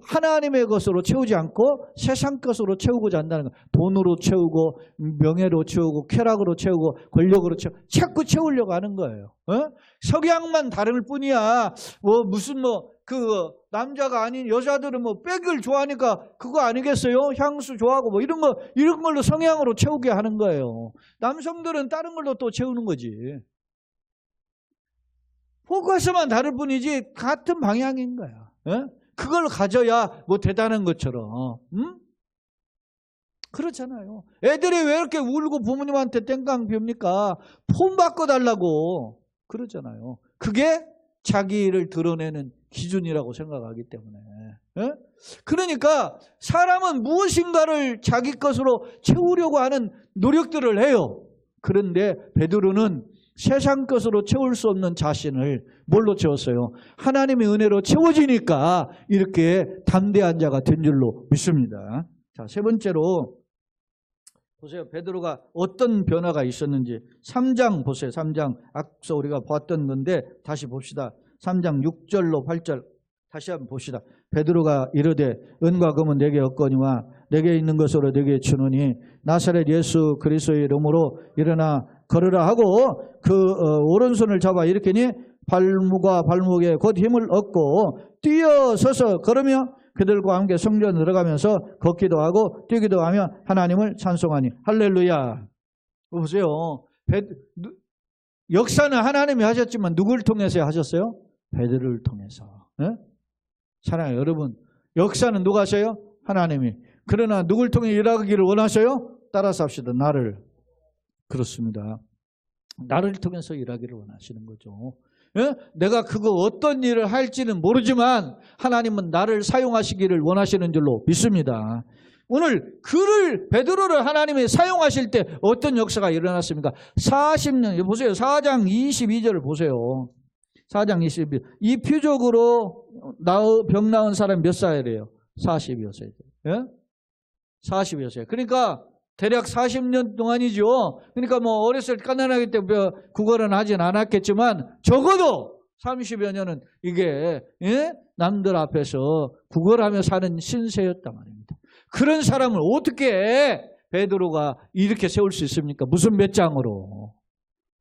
하나님의 것으로 채우지 않고 세상 것으로 채우고자 한다는 거예요. 돈으로 채우고 명예로 채우고 쾌락으로 채우고 권력으로 채우고 자꾸 채우려고 하는 거예요. 석양만 다를 뿐이야. 남자가 아닌 여자들은 백을 좋아하니까 그거 아니겠어요? 향수 좋아하고 이런 걸로 성향으로 채우게 하는 거예요. 남성들은 다른 걸로 또 채우는 거지. 포커스만 다를 뿐이지 같은 방향인 거야. 그걸 가져야 대단한 것처럼. 그렇잖아요. 애들이 왜 이렇게 울고 부모님한테 땡깡 빕니까? 폰 바꿔달라고 그러잖아요. 그게 자기를 드러내는 기준이라고 생각하기 때문에. 그러니까 사람은 무엇인가를 자기 것으로 채우려고 하는 노력들을 해요. 그런데 베드로는 세상 것으로 채울 수 없는 자신을 뭘로 채웠어요? 하나님의 은혜로 채워지니까 이렇게 담대한 자가 된 줄로 믿습니다. 자, 세 번째로 보세요. 베드로가 어떤 변화가 있었는지 3장 보세요. 3장 앞서 우리가 봤던 건데 다시 봅시다. 3장 6절로 8절 다시 한번 봅시다. 베드로가 이르되 은과 금은 내게 없거니와 내게 있는 것으로 내게 주노니 나사렛 예수 그리스도의 이름으로 일어나 걸으라 하고 오른손을 잡아 일으키니 발목과 발목에 곧 힘을 얻고 뛰어서서 걸으며 그들과 함께 성전에 들어가면서 걷기도 하고 뛰기도 하며 하나님을 찬송하니. 할렐루야. 보세요. 역사는 하나님이 하셨지만 누구를 통해서 하셨어요? 베드로를 통해서. 네? 사랑해요. 여러분, 역사는 누가 하셔요? 하나님이. 그러나 누굴 통해 일하기를 원하셔요? 따라서 합시다. 나를. 그렇습니다. 나를 통해서 일하기를 원하시는 거죠. 예? 내가 그거 어떤 일을 할지는 모르지만 하나님은 나를 사용하시기를 원하시는 줄로 믿습니다. 오늘 베드로를 하나님이 사용하실 때 어떤 역사가 일어났습니까? 40년, 보세요. 4장 22절을 보세요. 4장 22절. 이 표적으로 병 나은 사람 몇 살이래요? 40여세. 예? 40여세. 그러니까 대략 40년 동안이죠. 그러니까 뭐 어렸을 때 가난하기 때문에 구걸은 하진 않았겠지만 적어도 30여 년은 이게 남들 앞에서 구걸하며 사는 신세였단 말입니다. 그런 사람을 어떻게 베드로가 이렇게 세울 수 있습니까? 무슨 몇 장으로?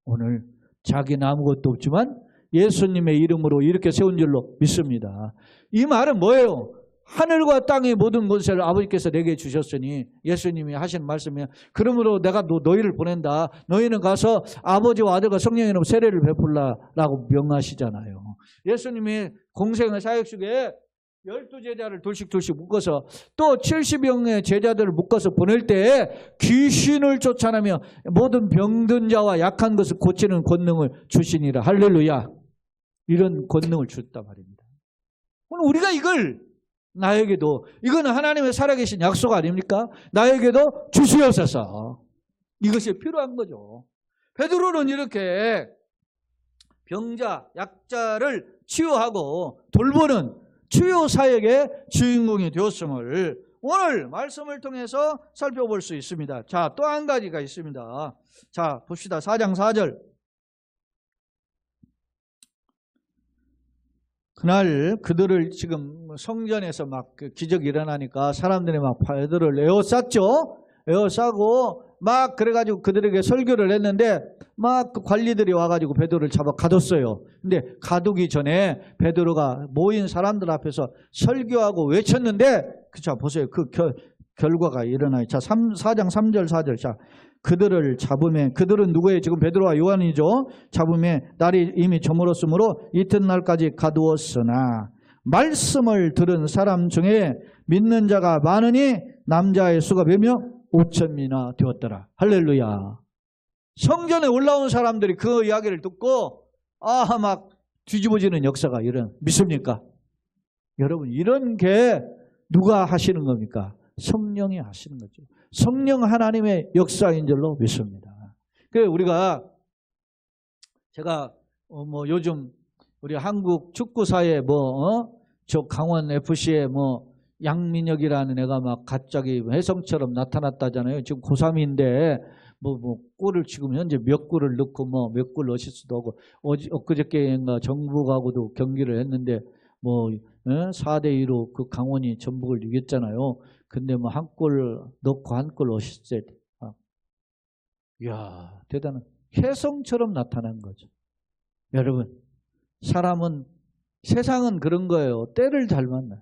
오늘 자기는 아무것도 없지만 예수님의 이름으로 이렇게 세운 줄로 믿습니다. 이 말은 뭐예요? 하늘과 땅의 모든 것을 아버지께서 내게 주셨으니 예수님이 하신 말씀이에요. 그러므로 내가 너희를 보낸다. 너희는 가서 아버지와 아들과 성령의 이름으로 세례를 베풀라라고 명하시잖아요. 예수님이 공생의 사역 중에 12제자를 둘씩 묶어서 또 70명의 제자들을 묶어서 보낼 때 귀신을 쫓아내며 모든 병든 자와 약한 것을 고치는 권능을 주시니라. 할렐루야. 이런 권능을 줬단 말입니다. 오늘 우리가 이걸 나에게도, 이거는 하나님의 살아계신 약속 아닙니까? 나에게도 주시옵소서. 이것이 필요한 거죠. 베드로는 이렇게 병자, 약자를 치유하고 돌보는 치유 사역의 주인공이 되었음을 오늘 말씀을 통해서 살펴볼 수 있습니다. 자, 또 한 가지가 있습니다. 자, 봅시다. 4장 4절. 그날 그들을 지금 성전에서 막 기적이 일어나니까 사람들이 막 베드로를 에워쌌죠. 에워싸고 막 그래가지고 그들에게 설교를 했는데 막 그 관리들이 와가지고 베드로를 잡아 가뒀어요. 근데 가두기 전에 베드로가 모인 사람들 앞에서 설교하고 외쳤는데, 자 보세요. 그 결과가 일어나요. 자, 4장 3절 4절. 자, 그들을 잡으면, 그들은 누구예요? 지금 베드로와 요한이죠. 잡으면 날이 이미 저물었으므로 이튿날까지 가두었으나 말씀을 들은 사람 중에 믿는 자가 많으니 남자의 수가 몇 명? 5,000이나 되었더라. 할렐루야. 성전에 올라온 사람들이 그 이야기를 듣고 막 뒤집어지는 역사가 믿습니까? 여러분, 이런 게 누가 하시는 겁니까? 성령이 하시는 거죠. 성령 하나님의 역사인 줄로 믿습니다. 그래서 제가 요즘 우리 한국 축구사에 저 강원 FC에 양민혁이라는 애가 막 갑자기 혜성처럼 나타났다잖아요. 지금 고3인데 골을 지금 현재 몇 골을 넣고 몇 골 어시스트도 하고, 엊그저께인가 정부하고도 경기를 했는데 4대2로 그 강원이 전북을 이겼잖아요. 근데 한 골 넣고 한 골 어시스트. 이야, 대단한 혜성처럼 나타난 거죠. 여러분, 세상은 그런 거예요. 때를 잘 만나요.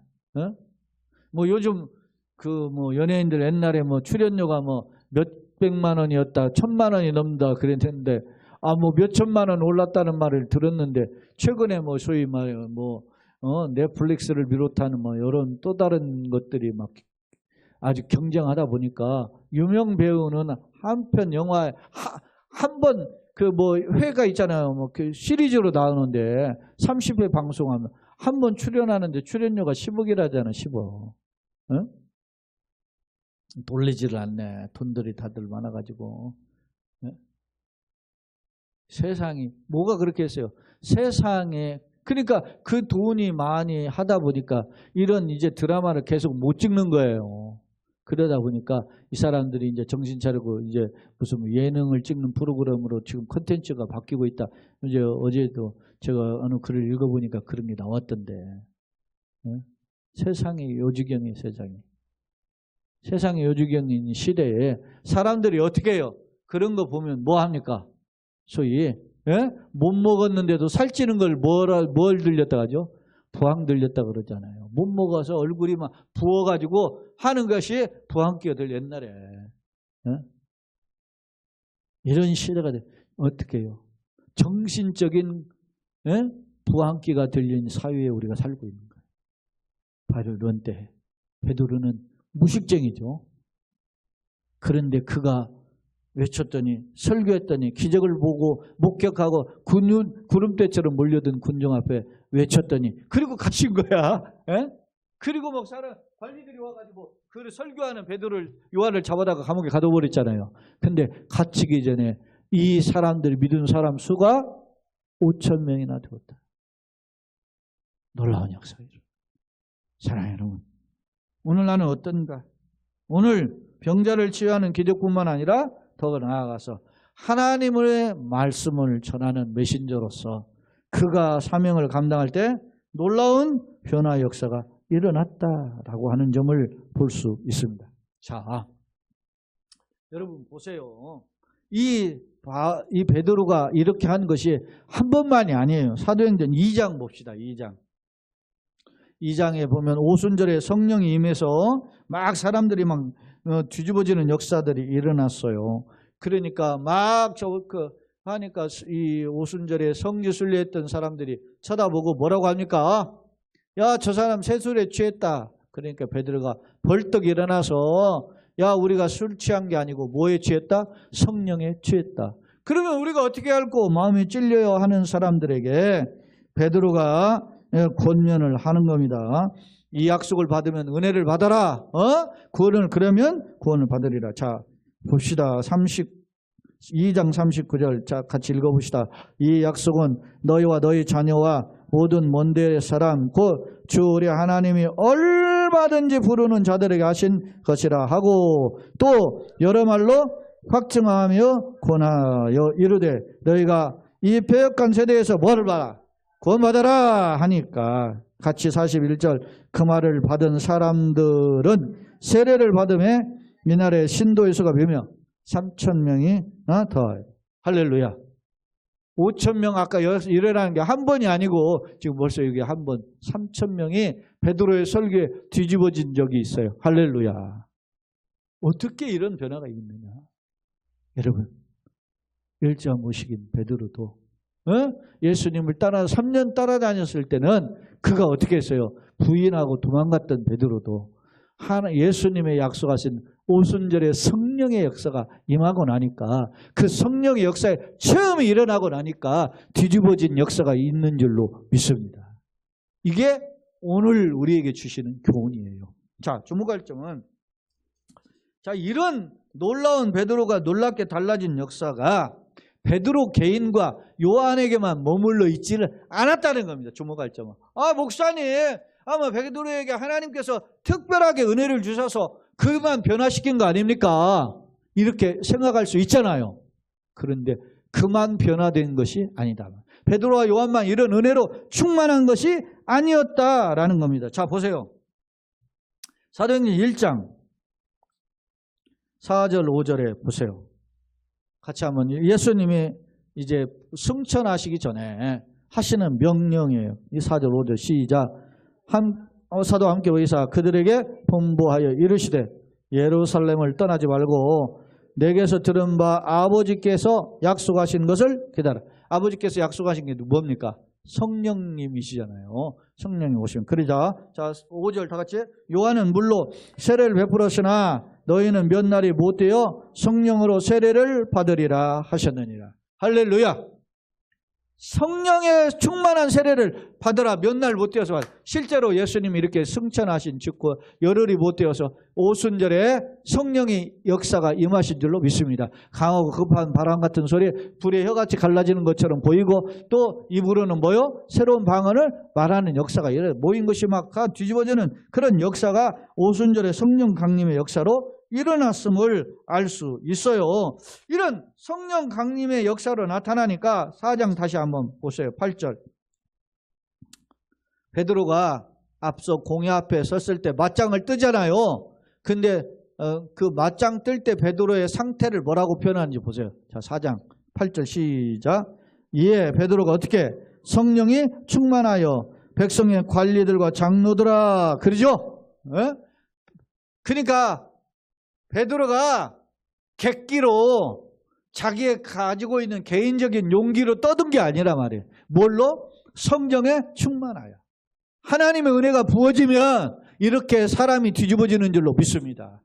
요즘 연예인들 옛날에 출연료가 몇백만 원이었다, 1,000만 원이 넘는다 그랬는데, 몇천만 원 올랐다는 말을 들었는데, 최근에 소위 넷플릭스를 비롯한 이런 또 다른 것들이 아주 경쟁하다 보니까 유명 배우는 한 편 영화에 한 번 회가 있잖아요. 그 시리즈로 나오는데 30회 방송하면 한 번 출연하는데 출연료가 10억이라잖아. 10억. 응? 돌리지를 않네. 돈들이 다들 많아가지고. 응? 세상이 뭐가 그렇게 했어요? 세상에, 그러니까 그 돈이 많이 하다 보니까 이런 이제 드라마를 계속 못 찍는 거예요. 그러다 보니까 이 사람들이 이제 정신 차리고 이제 무슨 예능을 찍는 프로그램으로 지금 콘텐츠가 바뀌고 있다. 이제 어제도 제가 어느 글을 읽어보니까 그런 게 나왔던데. 네? 세상의 요지경이 세상의 요지경인 시대에 사람들이 어떻게 해요? 그런 거 보면 뭐 합니까? 소위 못 먹었는데도 살찌는 걸 뭘 들렸다 하죠? 부항 들렸다 그러잖아요. 못 먹어서 얼굴이 막 부어가지고 하는 것이 부항기들 옛날에. 이런 시대가 어떻게 해요? 정신적인 부항기가 들린 사회에 우리가 살고 있는 거예요. 바로 이런 때 베드로는 무식쟁이죠. 그런데 그가 외쳤더니 설교했더니 기적을 보고 목격하고 구름대처럼 몰려든 군중 앞에 외쳤더니 그리고 갇힌 거야. 그리고 막 사람 관리들이 와가지고 그 설교하는 베드로를 요한을 잡아다가 감옥에 가둬버렸잖아요. 근데 갇히기 전에 이 사람들이 믿은 사람 수가 5,000명이나 되었다. 놀라운 역사이죠. 사랑하는 여러분, 오늘 나는 어떤가? 오늘 병자를 치유하는 기적뿐만 아니라 더 나아가서 하나님의 말씀을 전하는 메신저로서 그가 사명을 감당할 때 놀라운 변화 역사가 일어났다라고 하는 점을 볼 수 있습니다. 자, 여러분 보세요. 이 베드로가 이렇게 한 것이 한 번만이 아니에요. 사도행전 2장 봅시다. 2장에 보면 오순절에 성령이 임해서 막 사람들이 막 뒤집어지는 역사들이 일어났어요. 그러니까 막 하니까 이 오순절에 성지 순례했던 사람들이 쳐다보고 뭐라고 합니까? 야, 저 사람 세술에 취했다. 그러니까 베드로가 벌떡 일어나서 야, 우리가 술 취한 게 아니고 뭐에 취했다? 성령에 취했다. 그러면 우리가 어떻게 할꼬? 마음이 찔려요 하는 사람들에게 베드로가 권면을 하는 겁니다. 이 약속을 받으면 은혜를 받아라. 그러면 구원을 받으리라. 자, 봅시다. 2장 39절. 자, 같이 읽어봅시다. 이 약속은 너희와 너희 자녀와 모든 먼데 사람 곧 주 우리 하나님이 얼마든지 부르는 자들에게 하신 것이라 하고 또 여러 말로 확증하며 권하여 이르되 너희가 이 패역한 세대에서 뭐를 받아? 구원받아라 하니까 같이 41절 그 말을 받은 사람들은 세례를 받음에 이날에 신도의 수가 몇 명? 3,000명이 더해요. 할렐루야. 5,000명 아까 일어나는 게 한 번이 아니고 지금 벌써 여기 한 번 3,000명이 베드로의 설교에 뒤집어진 적이 있어요. 할렐루야. 어떻게 이런 변화가 있느냐. 여러분 일자 무식인 베드로도 예수님을 따라 3년 따라다녔을 때는 그가 어떻게 했어요? 부인하고 도망갔던 베드로도 예수님의 약속하신 오순절에 성령의 역사가 임하고 나니까 그 성령의 역사에 처음 일어나고 나니까 뒤집어진 역사가 있는 줄로 믿습니다. 이게 오늘 우리에게 주시는 교훈이에요. 자, 주목할 점은 자, 이런 놀라운 베드로가 놀랍게 달라진 역사가 베드로 개인과 요한에게만 머물러 있지를 않았다는 겁니다. 주목할 점은. 목사님, 아마 베드로에게 하나님께서 특별하게 은혜를 주셔서 그만 변화시킨 거 아닙니까? 이렇게 생각할 수 있잖아요. 그런데 그만 변화된 것이 아니다. 베드로와 요한만 이런 은혜로 충만한 것이 아니었다라는 겁니다. 자, 보세요. 사도행전 1장 4절 5절에 보세요. 같이 한번 예수님이 이제 승천하시기 전에 하시는 명령이에요. 이 4절 5절 시작. 사도 함께 의사 그들에게 분부하여 이르시되 예루살렘을 떠나지 말고 내게서 들은 바 아버지께서 약속하신 것을 기다려. 아버지께서 약속하신 게 뭡니까? 성령님이시잖아요. 성령이 오시면. 그러자 자 5절 다 같이 요한은 물로 세례를 베풀었으나 너희는 몇 날이 못 되어 성령으로 세례를 받으리라 하셨느니라. 할렐루야. 성령의 충만한 세례를 받으라. 몇 날 못 되어서 실제로 예수님이 이렇게 승천하신 직후 열흘이 못 되어서 오순절에 성령의 역사가 임하신 줄로 믿습니다. 강하고 급한 바람 같은 소리 불의 혀같이 갈라지는 것처럼 보이고 또 입으로는 뭐요? 새로운 방언을 말하는 역사가 모인 것이 막 뒤집어지는 그런 역사가 오순절의 성령 강림의 역사로 일어났음을 알 수 있어요. 이런 성령 강림의 역사로 나타나니까 4장 다시 한번 보세요. 8절. 베드로가 앞서 공회 앞에 섰을 때 맞짱을 뜨잖아요. 근데 그 맞짱 뜰 때 베드로의 상태를 뭐라고 표현하는지 보세요. 자, 4장 8절 시작. 이에 베드로가 어떻게 성령이 충만하여 백성의 관리들과 장로들아. 그러죠? 예? 그러니까 베드로가 객기로 자기의 가지고 있는 개인적인 용기로 떠든 게 아니라 말이에요. 뭘로? 성령에 충만하여. 하나님의 은혜가 부어지면 이렇게 사람이 뒤집어지는 줄로 믿습니다.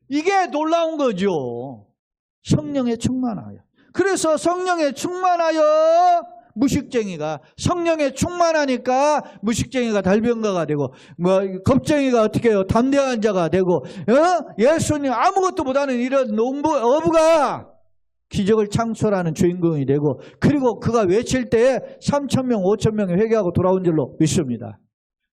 이게 놀라운 거죠. 성령에 충만하여. 그래서 성령에 충만하여 무식쟁이가, 성령에 충만하니까 무식쟁이가 달변가가 되고, 겁쟁이가 어떻게 해요? 담대한 자가 되고, 예수님 아무것도 못하는 이런 어부가 기적을 창출하는 주인공이 되고, 그리고 그가 외칠 때에 3,000명, 5,000명이 회개하고 돌아온 줄로 믿습니다.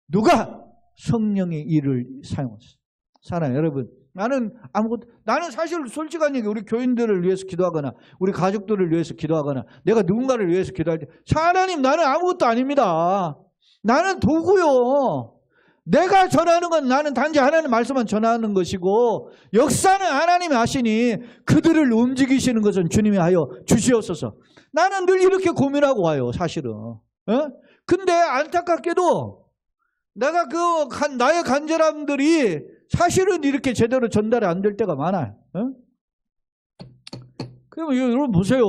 누가? 성령의 일을 사용했어요. 사랑해요, 여러분. 나는 사실 솔직한 얘기, 우리 교인들을 위해서 기도하거나 우리 가족들을 위해서 기도하거나 내가 누군가를 위해서 기도할 때, 하나님 나는 아무것도 아닙니다. 나는 도구요. 내가 전하는 건 나는 단지 하나님 말씀만 전하는 것이고, 역사는 하나님이 하시니 그들을 움직이시는 것은 주님이 하여 주시옵소서. 나는 늘 이렇게 고민하고 와요, 사실은. 근데 안타깝게도 내가 나의 간절함들이 사실은 이렇게 제대로 전달이 안 될 때가 많아요. 그러면 여러분 보세요.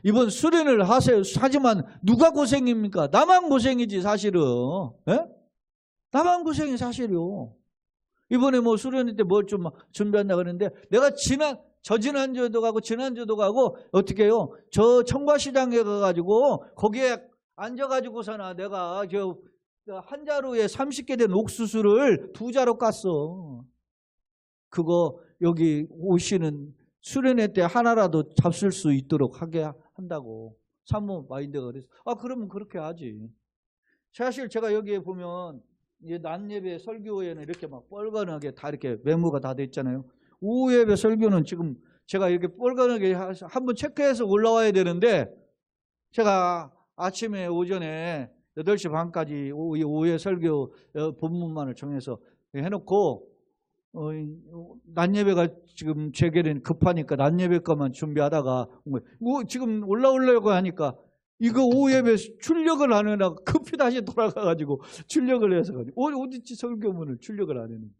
이번 수련을 하지만 누가 고생입니까? 나만 고생이지 사실은. 나만 고생이 사실이요. 이번에 수련회 때 뭘 좀 준비한다 그러는데, 내가 지난주에도 가고 지난주도 가고 어떻게 해요? 저 청과시장에 가가지고 거기에 앉아가지고서나 내가 한 자루에 30개 된 옥수수를 2자루 깠어. 그거 여기 오시는 수련회 때 하나라도 잡술 수 있도록 하게 한다고 사모 마인드가 그래서, 그러면 그렇게 하지. 사실 제가 여기에 보면 낮 예배 설교에는 이렇게 막 뻘건하게 다 이렇게 메모가 다 돼 있잖아요. 오후 예배 설교는 지금 제가 이렇게 뻘건하게 한번 체크해서 올라와야 되는데, 제가 아침에 오전에 8시 반까지 오후에 설교 본문만을 정해서 해놓고, 낮 예배가 지금 제게는 급하니까 낮 예배 것만 준비하다가 지금 올라오려고 하니까 이거 오후 예배 출력을 안 해놔 급히 다시 돌아가가지고 출력을 해서 어디지 설교문을 출력을 안 해놓은.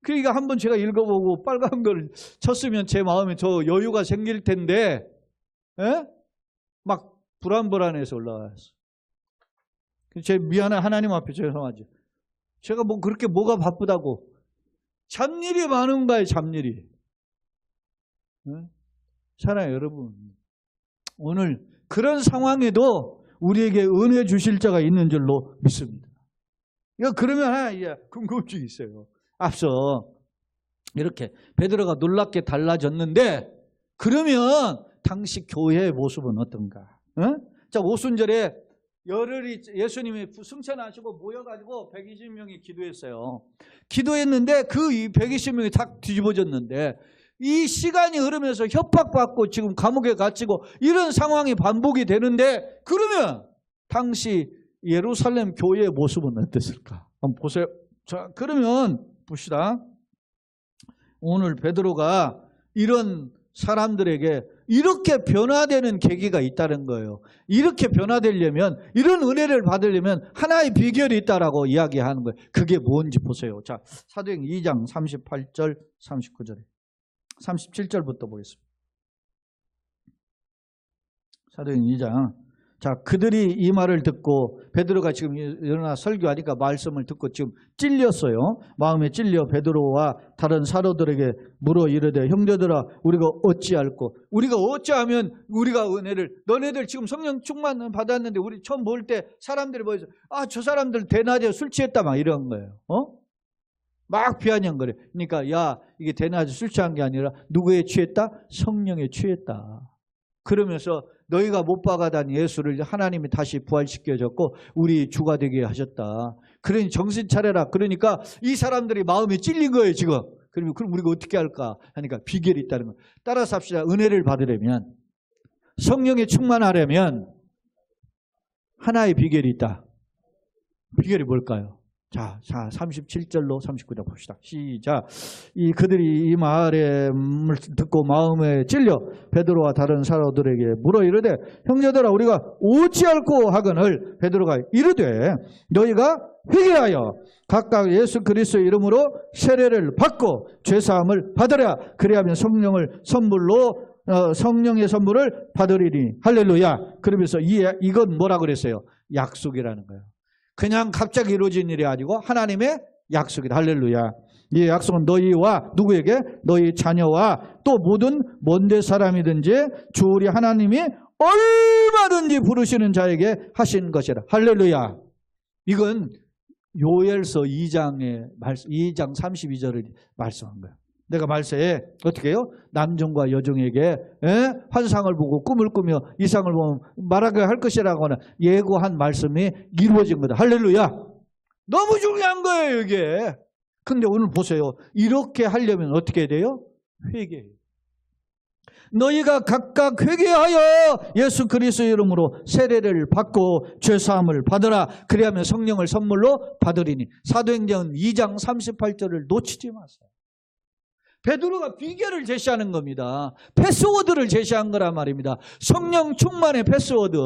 그러니까 한번 제가 읽어보고 빨간 걸 쳤으면 제 마음에 저 여유가 생길 텐데, 막 불안해서 올라왔어. 제 미안한 하나님 앞에 죄송하죠. 제가 그렇게 뭐가 바쁘다고. 잡일이 많은가요, 잡일이. 사랑해요, 여러분. 오늘 그런 상황에도 우리에게 은혜 주실 자가 있는 줄로 믿습니다. 그러면 하나 궁금증이 있어요. 앞서 이렇게 베드로가 놀랍게 달라졌는데, 그러면 당시 교회의 모습은 어떤가? 자, 오순절에 열흘이 예수님이 승천하시고 모여가지고 120명이 기도했어요. 기도했는데 그 120명이 다 뒤집어졌는데, 이 시간이 흐르면서 협박받고 지금 감옥에 갇히고 이런 상황이 반복이 되는데, 그러면 당시 예루살렘 교회의 모습은 어땠을까? 한번 보세요. 자, 그러면 봅시다. 오늘 베드로가 이런 사람들에게 이렇게 변화되는 계기가 있다는 거예요. 이렇게 변화되려면, 이런 은혜를 받으려면 하나의 비결이 있다라고 이야기하는 거예요. 그게 뭔지 보세요. 자, 사도행 2장 38절 39절에 37절부터 보겠습니다. 사도행 2장. 자, 그들이 이 말을 듣고, 베드로가 지금 일어나 설교하니까 말씀을 듣고 지금 찔렸어요. 마음에 찔려 베드로와 다른 사도들에게 물어 이르되, 형제들아, 우리가 어찌할꼬? 우리가 어찌하면 우리가 은혜를, 너네들 지금 성령 충만 받았는데 우리 처음 볼 때 사람들이 뭐해서, 저 사람들 대낮에 술 취했다 막 이런 거예요. 막 비아냥거려. 그러니까 이게 대낮에 술 취한 게 아니라 누구에 취했다? 성령에 취했다. 그러면서 너희가 못 박아단 예수를 하나님이 다시 부활시켜줬고 우리 주가 되게 하셨다. 그러니 정신 차려라. 그러니까 이 사람들이 마음이 찔린 거예요 지금. 그럼 우리가 어떻게 할까 하니까 비결이 있다는 거예요. 따라서 합시다. 은혜를 받으려면, 성령에 충만하려면 하나의 비결이 있다. 비결이 뭘까요? 자, 37절로 39절 봅시다. 시작. 그들이 이 말을 듣고 마음에 찔려 베드로와 다른 사도들에게 물어 이르되 형제들아 우리가 어찌할꼬 하거늘 베드로가 이르되 너희가 회개하여 각각 예수 그리스도의 이름으로 세례를 받고 죄사함을 받으라. 그리하면 성령의 선물을 받으리니 할렐루야. 그러면서 이건 뭐라 그랬어요? 약속이라는 거예요. 그냥 갑자기 이루어진 일이 아니고 하나님의 약속이다. 할렐루야. 이 약속은 너희와 누구에게? 너희 자녀와 또 모든 먼데 사람이든지 주 우리 하나님이 얼마든지 부르시는 자에게 하신 것이라. 할렐루야. 이건 요엘서 2장 32절을 말씀한 거예요. 내가 말세에 어떻게 해요? 남종과 여종에게 환상을 보고 꿈을 꾸며 이상을 보면 말하게 할 것이라고 하는 예고한 말씀이 이루어진 거다. 할렐루야. 너무 중요한 거예요 이게. 근데 오늘 보세요. 이렇게 하려면 어떻게 돼요? 회개해요. 너희가 각각 회개하여 예수 그리스도의 이름으로 세례를 받고 죄사함을 받으라. 그리하면 성령을 선물로 받으리니. 사도행전 2장 38절을 놓치지 마세요. 베드로가 비결을 제시하는 겁니다. 패스워드를 제시한 거란 말입니다. 성령 충만의 패스워드.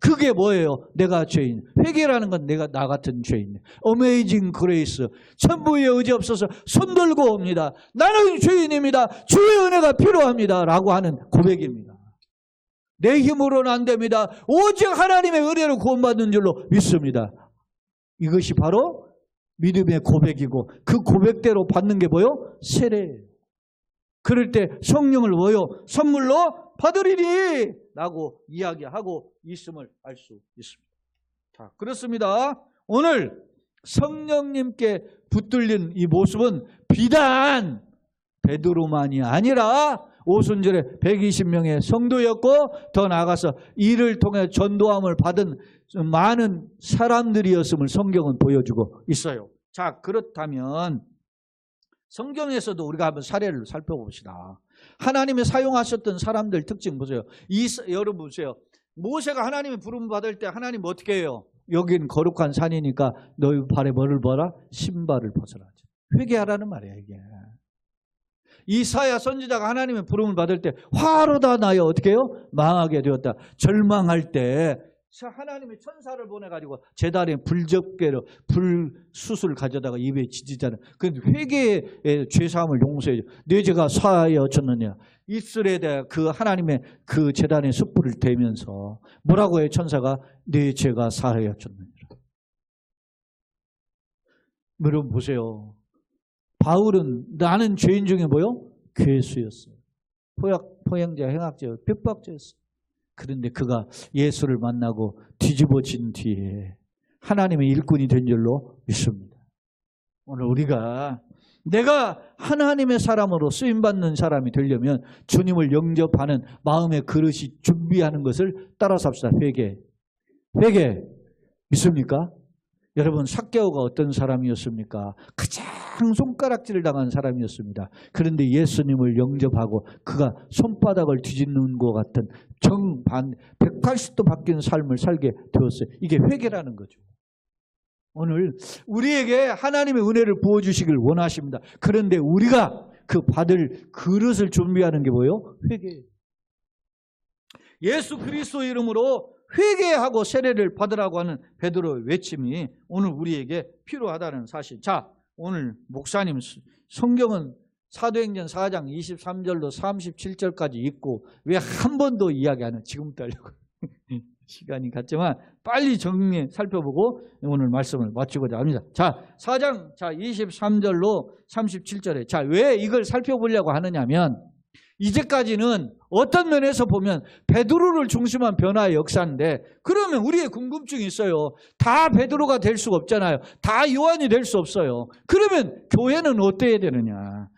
그게 뭐예요? 내가 죄인. 회개라는 건 내가 나 같은 죄인. 어메이징 그레이스. 천부의 의지 없어서 손 들고 옵니다. 나는 죄인입니다. 주의 은혜가 필요합니다. 라고 하는 고백입니다. 내 힘으로는 안 됩니다. 오직 하나님의 은혜로 구원받는 줄로 믿습니다. 이것이 바로 믿음의 고백이고 그 고백대로 받는 게 뭐예요? 세례예요. 그럴 때 성령을 뭐요? 선물로 받으리니 라고 이야기하고 있음을 알 수 있습니다. 자, 그렇습니다. 오늘 성령님께 붙들린 이 모습은 비단 베드로만이 아니라 오순절에 120명의 성도였고 더 나아가서 이를 통해 전도함을 받은 많은 사람들이었음을 성경은 보여주고 있어요. 자, 그렇다면 성경에서도 우리가 한번 사례를 살펴봅시다. 하나님이 사용하셨던 사람들 특징 보세요. 여러분 보세요. 모세가 하나님의 부름 받을 때 하나님 어떻게 해요? 여긴 거룩한 산이니까 너희 발에 뭐를 벗어라? 신발을 벗어라. 회개하라는 말이에요 이게. 이사야 선지자가 하나님의 부름을 받을 때 화로다 나여 어떻게 해요? 망하게 되었다. 절망할 때 하나님의 천사를 보내가지고 제단에 불접게로 불숯을 가져다가 입에 지지잖아요. 그 회개의 죄사함을 용서해줘. 내 죄가 사하여졌느냐. 입술에 대해 그 하나님의 그 제단의 숯불을 대면서 뭐라고 해요? 천사가 내 죄가 사하여졌느냐. 여러분 보세요. 바울은 나는 죄인 중에 뭐요? 괴수였어요. 포행자, 행악자, 핍박자였어요. 그런데 그가 예수를 만나고 뒤집어진 뒤에 하나님의 일꾼이 된 줄로 믿습니다. 오늘 우리가 내가 하나님의 사람으로 쓰임받는 사람이 되려면 주님을 영접하는 마음의 그릇이 준비하는 것을 따라서 합시다. 회개. 믿습니까? 여러분 삭개오가 어떤 사람이었습니까? 가장 손가락질을 당한 사람이었습니다. 그런데 예수님을 영접하고 그가 손바닥을 뒤집는 것 같은 정반 180도 바뀐 삶을 살게 되었어요. 이게 회개라는 거죠. 오늘 우리에게 하나님의 은혜를 부어주시길 원하십니다. 그런데 우리가 그 받을 그릇을 준비하는 게 뭐예요? 회개예요. 예수 그리스도 이름으로 회개하고 세례를 받으라고 하는 베드로의 외침이 오늘 우리에게 필요하다는 사실. 자, 오늘 목사님 성경은 사도행전 4장 23절로 37절까지 있고 왜 한 번도 이야기 안 해요? 지금부터 하려고 시간이 갔지만 빨리 정리해 살펴보고 오늘 말씀을 마치고자 합니다. 자, 4장 23절로 37절에 자, 왜 이걸 살펴보려고 하느냐면 이제까지는 어떤 면에서 보면 베드로를 중심한 변화의 역사인데 그러면 우리의 궁금증이 있어요. 다 베드로가 될 수가 없잖아요. 다 요한이 될 수 없어요. 그러면 교회는 어때야 되느냐.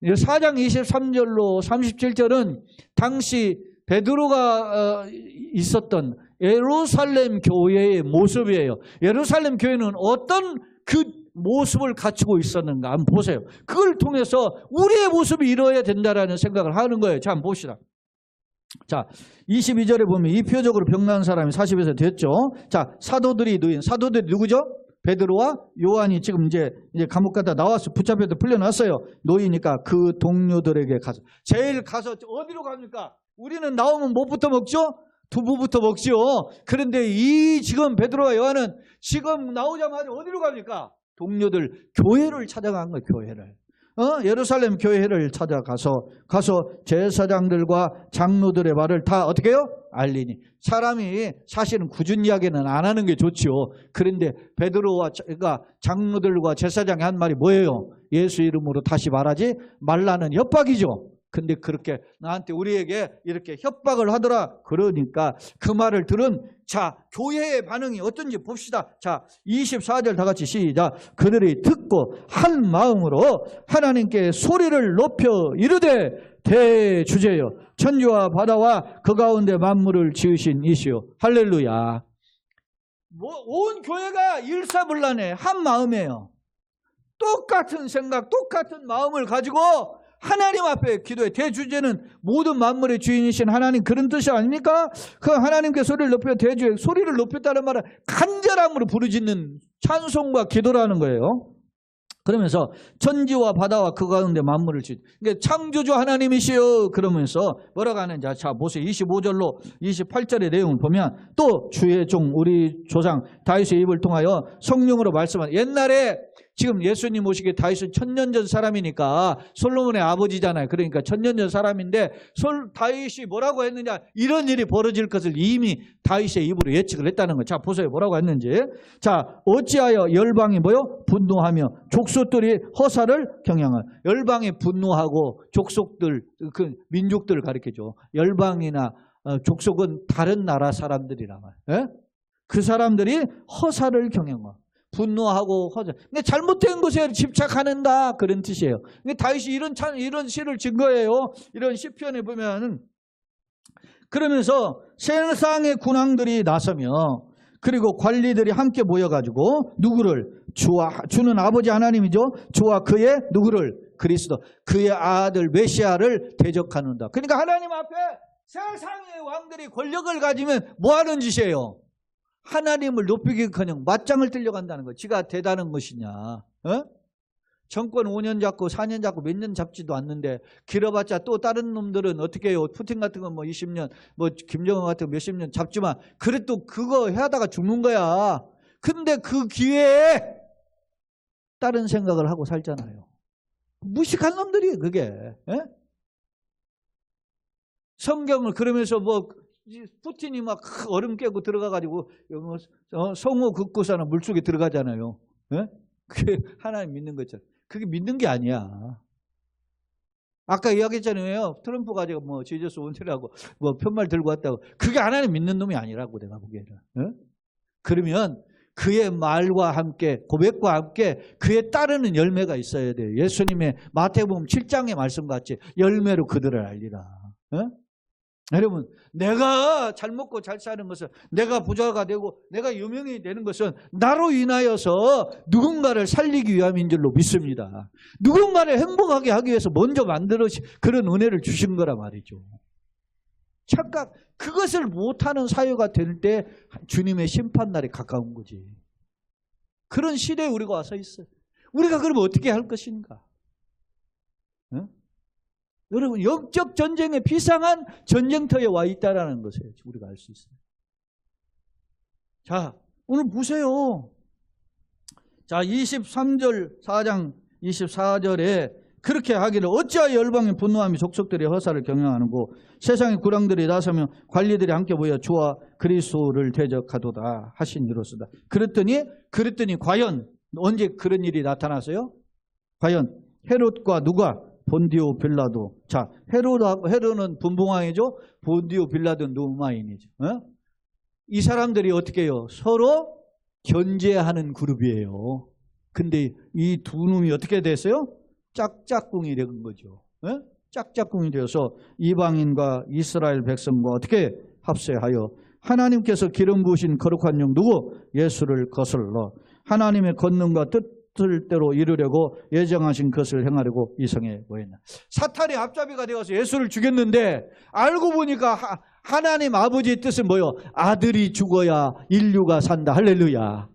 4장 23절로 37절은 당시 베드로가 있었던 예루살렘 교회의 모습이에요. 예루살렘 교회는 어떤 그 모습을 갖추고 있었는가 한번 보세요. 그걸 통해서 우리의 모습이 이루어야 된다라는 생각을 하는 거예요. 자, 한번 봅시다. 자, 22절에 보면 이표적으로 병난 사람이 40에서 됐죠. 자, 사도들이 누구죠? 베드로와 요한이 지금 이제 감옥 갔다 나와서 붙잡혀서 풀려났어요. 노이니까 그 동료들에게 가서 제일 가서 어디로 갑니까? 우리는 나오면 뭐부터 먹죠? 두부부터 먹죠. 그런데 이 지금 베드로와 요한은 지금 나오자마자 어디로 갑니까? 동료들 교회를 찾아간 거예요. 교회를. 예루살렘 교회를 찾아가서 제사장들과 장로들의 말을 다 어떻게 해요? 알리니. 사람이 사실은 굳은 이야기는 안 하는 게 좋죠. 그런데 베드로와 그러니까 장로들과 제사장이 한 말이 뭐예요? 예수 이름으로 다시 말하지 말라는 협박이죠. 근데 그렇게 나한테 우리에게 이렇게 협박을 하더라. 그러니까 그 말을 들은 자 교회의 반응이 어떤지 봅시다. 자 24절 다 같이 시작. 그들이 듣고 한 마음으로 하나님께 소리를 높여 이르되 대주제여 천지와 바다와 그 가운데 만물을 지으신 이시여. 할렐루야. 온 교회가 일사불란해. 한 마음이에요. 똑같은 생각, 똑같은 마음을 가지고 하나님 앞에 기도해. 대주제는 모든 만물의 주인이신 하나님, 그런 뜻이 아닙니까? 그 하나님께 소리를 높여 대주제, 소리를 높였다는 말은 간절함으로 부르짖는 찬송과 기도라는 거예요. 그러면서 천지와 바다와 그 가운데 만물을 지은, 그러니까 창조주 하나님이시여. 그러면서 뭐라고 하는지 자 보세요. 25절로 28절의 내용을 보면 또 주의 종 우리 조상 다윗의 입을 통하여 성령으로 말씀한, 옛날에 지금 예수님 오시기에 다윗은 천년전 사람이니까 솔로몬의 아버지잖아요. 그러니까 천년전 사람인데 다윗이 뭐라고 했느냐, 이런 일이 벌어질 것을 이미 다윗의 입으로 예측을 했다는 거예요. 자 보세요. 뭐라고 했는지. 자 어찌하여 열방이 뭐요? 분노하며 족속들이 허사를 경영하여. 열방이 분노하고 족속들, 그 민족들을 가리켜줘. 열방이나 족속은 다른 나라 사람들이란 말이에요. 그 사람들이 허사를 경영하여. 분노하고 허사. 근데 잘못된 것에 집착하는다, 그런 뜻이에요. 근데 다윗이 이런 시를 진 거예요. 이런 시편에 보면은. 그러면서 세상의 군왕들이 나서며 그리고 관리들이 함께 모여가지고 누구를? 주는 아버지 하나님이죠. 주와 그의 누구를? 그리스도, 그의 아들 메시아를 대적하는다. 그러니까 하나님 앞에 세상의 왕들이 권력을 가지면 뭐 하는 짓이에요? 하나님을 높이기커녕 맞짱을 뜨려간다는 거예요. 지가 대단한 것이냐. 정권 5년 잡고 4년 잡고 몇 년 잡지도 않는데 길어봤자 또 다른 놈들은 어떻게 해요? 푸틴 같은 건 뭐 20년, 뭐 김정은 같은 거 몇십 년 잡지만 그래도 그거 하다가 죽는 거야. 근데 그 기회에 다른 생각을 하고 살잖아요. 무식한 놈들이에요 그게. 성경을 그러면서 뭐 푸틴이 막 얼음 깨고 들어가가지고 성호 긋고서는 물속에 들어가잖아요. 그게 하나님 믿는 거죠. 그게 믿는 게 아니야. 아까 이야기했잖아요. 트럼프가 제가 뭐 지저스 원태라고 뭐 편말 들고 왔다고. 그게 하나님 믿는 놈이 아니라고 내가 보기에는. 그러면 그의 말과 함께 고백과 함께 그에 따르는 열매가 있어야 돼요. 예수님의 마태복음 7장의 말씀같이 열매로 그들을 알리라. 여러분, 내가 잘 먹고 잘 사는 것은, 내가 부자가 되고 내가 유명이 되는 것은 나로 인하여서 누군가를 살리기 위함인 줄로 믿습니다. 누군가를 행복하게 하기 위해서 먼저 만들어진 그런 은혜를 주신 거란 말이죠. 착각, 그것을 못하는 사유가 될 때 주님의 심판날이 가까운 거지. 그런 시대에 우리가 와서 있어요. 우리가 그러면 어떻게 할 것인가? 여러분, 영적 전쟁에 비상한 전쟁터에 와 있다는 것을 우리가 알 수 있어요. 자, 오늘 보세요. 자, 23절, 4장 24절에 그렇게 하기를 어찌하여 열방이 분노하며 족속들이 허사를 경영하는고 세상의 군왕들이 나서며 관리들이 함께 모여 주와 그리스도를 대적하도다 하시니로소이다. 그랬더니 과연 언제 그런 일이 나타났어요? 과연 헤롯과 누가? 본디오 빌라도. 자, 헤롯은 분봉왕이죠. 본디오 빌라도는 누마인이죠. 이 사람들이 어떻게 해요? 서로 견제하는 그룹이에요. 근데 이 두 놈이 어떻게 됐어요? 짝짝꿍이 된 거죠. 짝짝꿍이 되어서 이방인과 이스라엘 백성과 어떻게 합세하여 하나님께서 기름 부으신 거룩한 영 누구? 예수를 거슬러 하나님의 권능과 뜻대로 이루려고 예정하신 것을 행하려고 이성에 모였나. 사탄의 앞잡이가 되어서 예수를 죽였는데 알고 보니까 하나님 아버지의 뜻은 뭐요? 아들이 죽어야 인류가 산다. 할렐루야.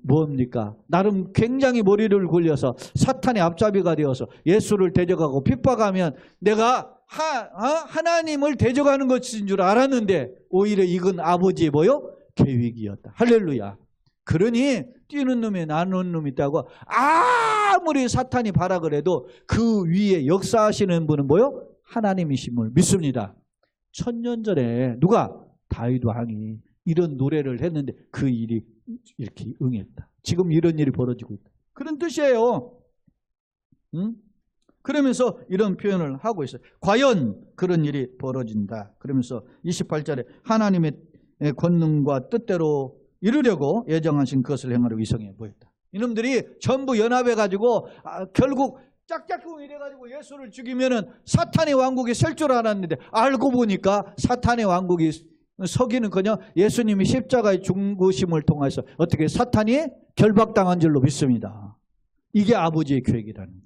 뭡니까? 나름 굉장히 머리를 굴려서 사탄의 앞잡이가 되어서 예수를 대적하고 핍박하면 내가 하나님을 대적하는 것인 줄 알았는데 오히려 이건 아버지의 뭐요? 계획이었다. 할렐루야. 그러니 뛰는 놈이 나는 놈이 있다고 아무리 사탄이 발악을 해도 그 위에 역사하시는 분은 뭐요? 하나님이심을 믿습니다. 1000년 전에 누가? 다윗 왕이 이런 노래를 했는데 그 일이 이렇게 응했다. 지금 이런 일이 벌어지고 있다. 그런 뜻이에요. 그러면서 이런 표현을 하고 있어요. 과연 그런 일이 벌어진다. 그러면서 28절에 하나님의 권능과 뜻대로 이루려고 예정하신 그것을 행하려 위성해 보였다. 이놈들이 전부 연합해가지고 결국 짝짝꿍 이래가지고 예수를 죽이면은 사탄의 왕국이 셀 줄 알았는데 알고 보니까 사탄의 왕국이 서기는커녕 예수님이 십자가의 죽으심을 통해서 어떻게 사탄이 결박당한 줄로 믿습니다. 이게 아버지의 계획이라는 거예요.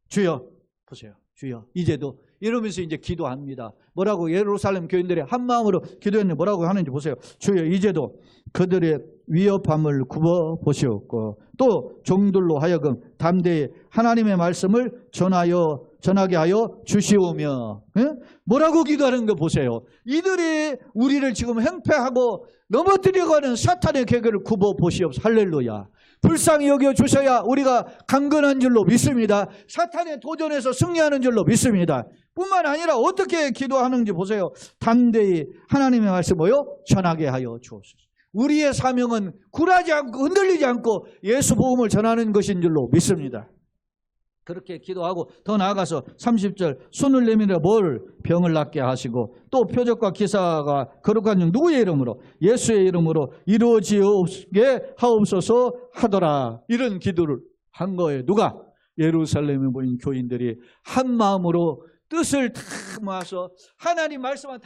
주여 보세요. 주여 이제도 이러면서 이제 기도합니다. 뭐라고 예루살렘 교인들이 한 마음으로 기도했는데 뭐라고 하는지 보세요. 주여 이제도 그들의 위협함을 굽어 보시옵고 또 종들로 하여금 담대히 하나님의 말씀을 전하게 하여 주시오며. 뭐라고 기도하는 거 보세요. 이들이 우리를 지금 행패하고 넘어뜨려가는 사탄의 계획을 굽어 보시옵소서. 할렐루야. 불쌍히 여겨 주셔야 우리가 강건한 줄로 믿습니다. 사탄의 도전에서 승리하는 줄로 믿습니다. 뿐만 아니라 어떻게 기도하는지 보세요. 담대히 하나님의 말씀을요 전하게 하여 주옵소서. 우리의 사명은 굴하지 않고 흔들리지 않고 예수 복음을 전하는 것인 줄로 믿습니다. 그렇게 기도하고 더 나아가서 30절 손을 내밀어 뭘 병을 낫게 하시고 또 표적과 기사가 거룩한 종 누구의 이름으로? 예수의 이름으로 이루어지게 하옵소서 하더라. 이런 기도를 한 거예요. 누가? 예루살렘에 모인 교인들이 한 마음으로 뜻을 다 모아서 하나님 말씀한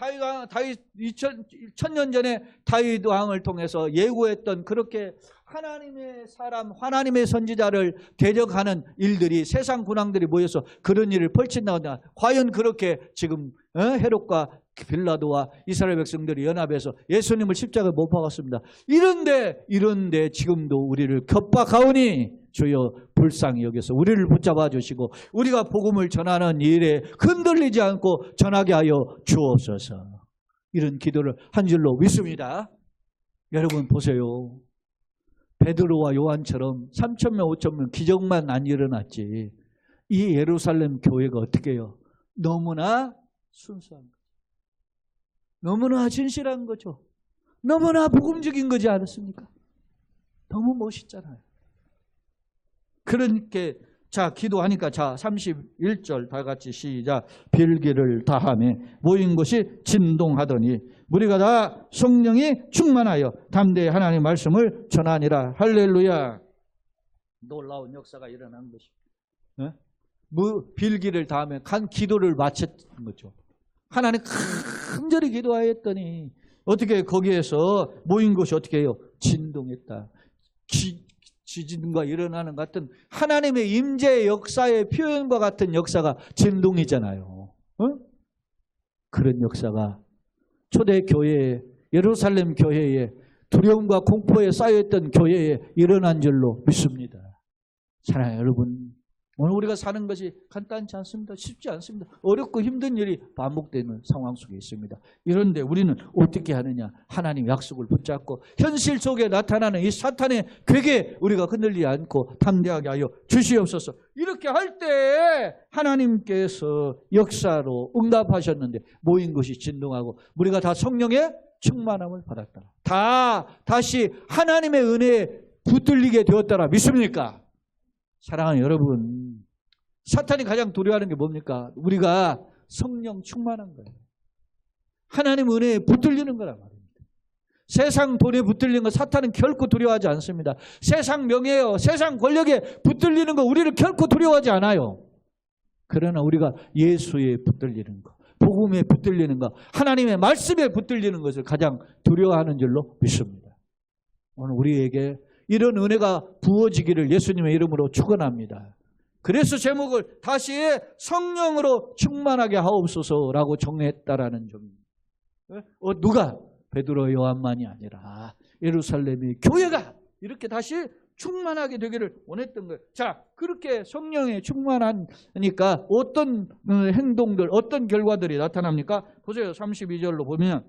다윗 2000년 전에 다윗 왕을 통해서 예고했던 그렇게 하나님의 사람, 하나님의 선지자를 대적하는 일들이 세상 군왕들이 모여서 그런 일을 펼친다거나 과연 그렇게 지금 헤롯과 빌라도와 이스라엘 백성들이 연합해서 예수님을 십자가에 못 박았습니다. 이런데 지금도 우리를 협박하오니 주여 불쌍히 여겨서 우리를 붙잡아 주시고 우리가 복음을 전하는 일에 흔들리지 않고 전하게 하여 주옵소서. 이런 기도를 한 줄로 믿습니다. 여러분 보세요. 베드로와 요한처럼 3,000명 5,000명 기적만 안 일어났지 이 예루살렘 교회가 어떻게 해요? 너무나 순수한 거죠. 너무나 진실한 거죠. 너무나 복음적인 거지 않았습니까? 너무 멋있잖아요. 그러니까 자 기도하니까 자 31절 다 같이 시작. 빌기를 다하며 모인 것이 진동하더니 우리가 다 성령이 충만하여 담대히 하나님의 말씀을 전하니라. 할렐루야. 놀라운 역사가 일어난 것입니다. 빌기를 다하며 간 기도를 마쳤던 거죠. 하나님 간절히 기도하였더니 어떻게 거기에서 모인 것이 어떻게 해요? 진동했다. 지진과 일어나는 같은 하나님의 임재 역사의 표현과 같은 역사가 진동이잖아요. 그런 역사가 초대 교회에 예루살렘 교회에 두려움과 공포에 쌓여있던 교회에 일어난 줄로 믿습니다. 사랑하는 여러분, 오늘 우리가 사는 것이 간단치 않습니다. 쉽지 않습니다. 어렵고 힘든 일이 반복되는 상황 속에 있습니다. 이런데 우리는 어떻게 하느냐? 하나님 약속을 붙잡고 현실 속에 나타나는 이 사탄의 괴계에 우리가 흔들리지 않고 담대하게 하여 주시옵소서. 이렇게 할 때 하나님께서 역사로 응답하셨는데 모인 것이 진동하고 우리가 다 성령의 충만함을 받았다. 다시 하나님의 은혜에 붙들리게 되었다라 믿습니까? 사랑하는 여러분, 사탄이 가장 두려워하는 게 뭡니까? 우리가 성령 충만한 거예요. 하나님 은혜에 붙들리는 거란 말입니다. 세상 돈에 붙들리는 거 사탄은 결코 두려워하지 않습니다. 세상 명예요, 세상 권력에 붙들리는 거 우리를 결코 두려워하지 않아요. 그러나 우리가 예수에 붙들리는 거, 복음에 붙들리는 거, 하나님의 말씀에 붙들리는 것을 가장 두려워하는 줄로 믿습니다. 오늘 우리에게 이런 은혜가 부어지기를 예수님의 이름으로 축원합니다. 그래서 제목을 다시 성령으로 충만하게 하옵소서라고 정했다라는 점입니다. 누가? 베드로 요한만이 아니라 예루살렘의 교회가 이렇게 다시 충만하게 되기를 원했던 거예요. 자, 그렇게 성령에 충만하니까 어떤 행동들, 어떤 결과들이 나타납니까? 보세요. 32절로 보면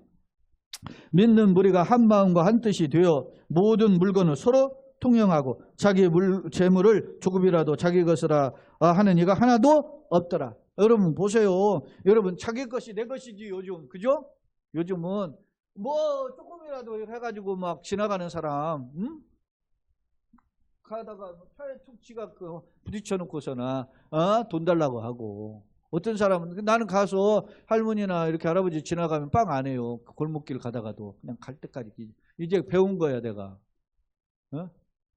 믿는 무리가 한 마음과 한 뜻이 되어 모든 물건을 서로 통용하고 자기 재물을 조금이라도 자기 것이라 하는 이가 하나도 없더라. 여러분 보세요. 여러분 자기 것이 내 것이지 요즘, 그죠? 요즘은 뭐 조금이라도 해가지고 막 지나가는 사람, 가다가 차에 툭 지가 부딪혀놓고서나 돈 달라고 하고, 어떤 사람은 나는 가서 할머니나 이렇게 할아버지 지나가면 빵 안 해요. 골목길 가다가도 그냥 갈 때까지. 이제 배운 거야 내가.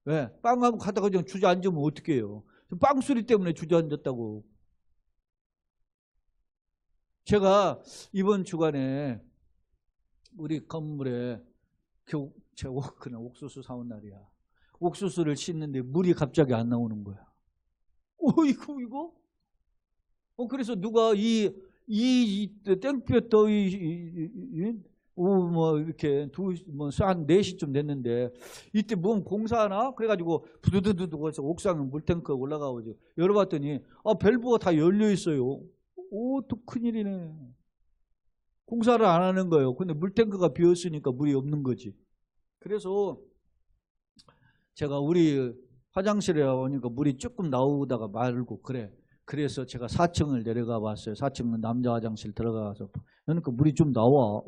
왜? 빵하고 가다가 그냥 주저앉으면 어떡해요. 빵 소리 때문에 주저앉았다고. 제가 이번 주간에 우리 건물에 제가 그냥 옥수수 사온 날이야. 옥수수를 씻는데 물이 갑자기 안 나오는 거야. 이거? 그래서 누가 이 땡볕 더위, 뭐 이렇게 한 4시쯤 됐는데 이때 뭔 공사하나? 그래가지고 부두두두 해서 옥상에 물탱크 올라가고 열어봤더니 밸브가 다 열려 있어요. 또 큰일이네. 공사를 안 하는 거예요. 근데 물탱크가 비었으니까 물이 없는 거지. 그래서 제가 우리 화장실에 오니까 물이 조금 나오다가 말고 그래서 제가 4층을 내려가 봤어요. 4층은 남자 화장실 들어가서 그러니까 물이 좀 나와.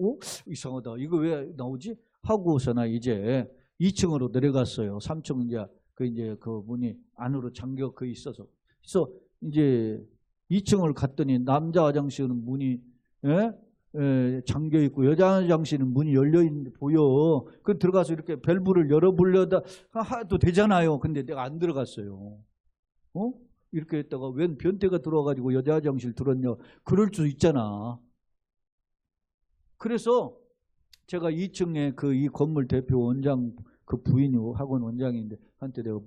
이상하다. 이거 왜 나오지? 하고서나 이제 2층으로 내려갔어요. 3층은 이제 그 문이 안으로 잠겨 있어서. 그래서 이제 2층을 갔더니 남자 화장실은 문이 잠겨 있고 여자 화장실은 문이 열려 있는데 보여. 그 들어가서 이렇게 밸브를 열어보려다 해도 되잖아요. 근데 내가 안 들어갔어요. 이렇게 했다가 웬 변태가 들어와가지고 여자 화장실 들었냐. 그럴 수 있잖아. 그래서 제가 2층에 이 건물 대표 원장 그 부인이 학원 원장인데 한테 내가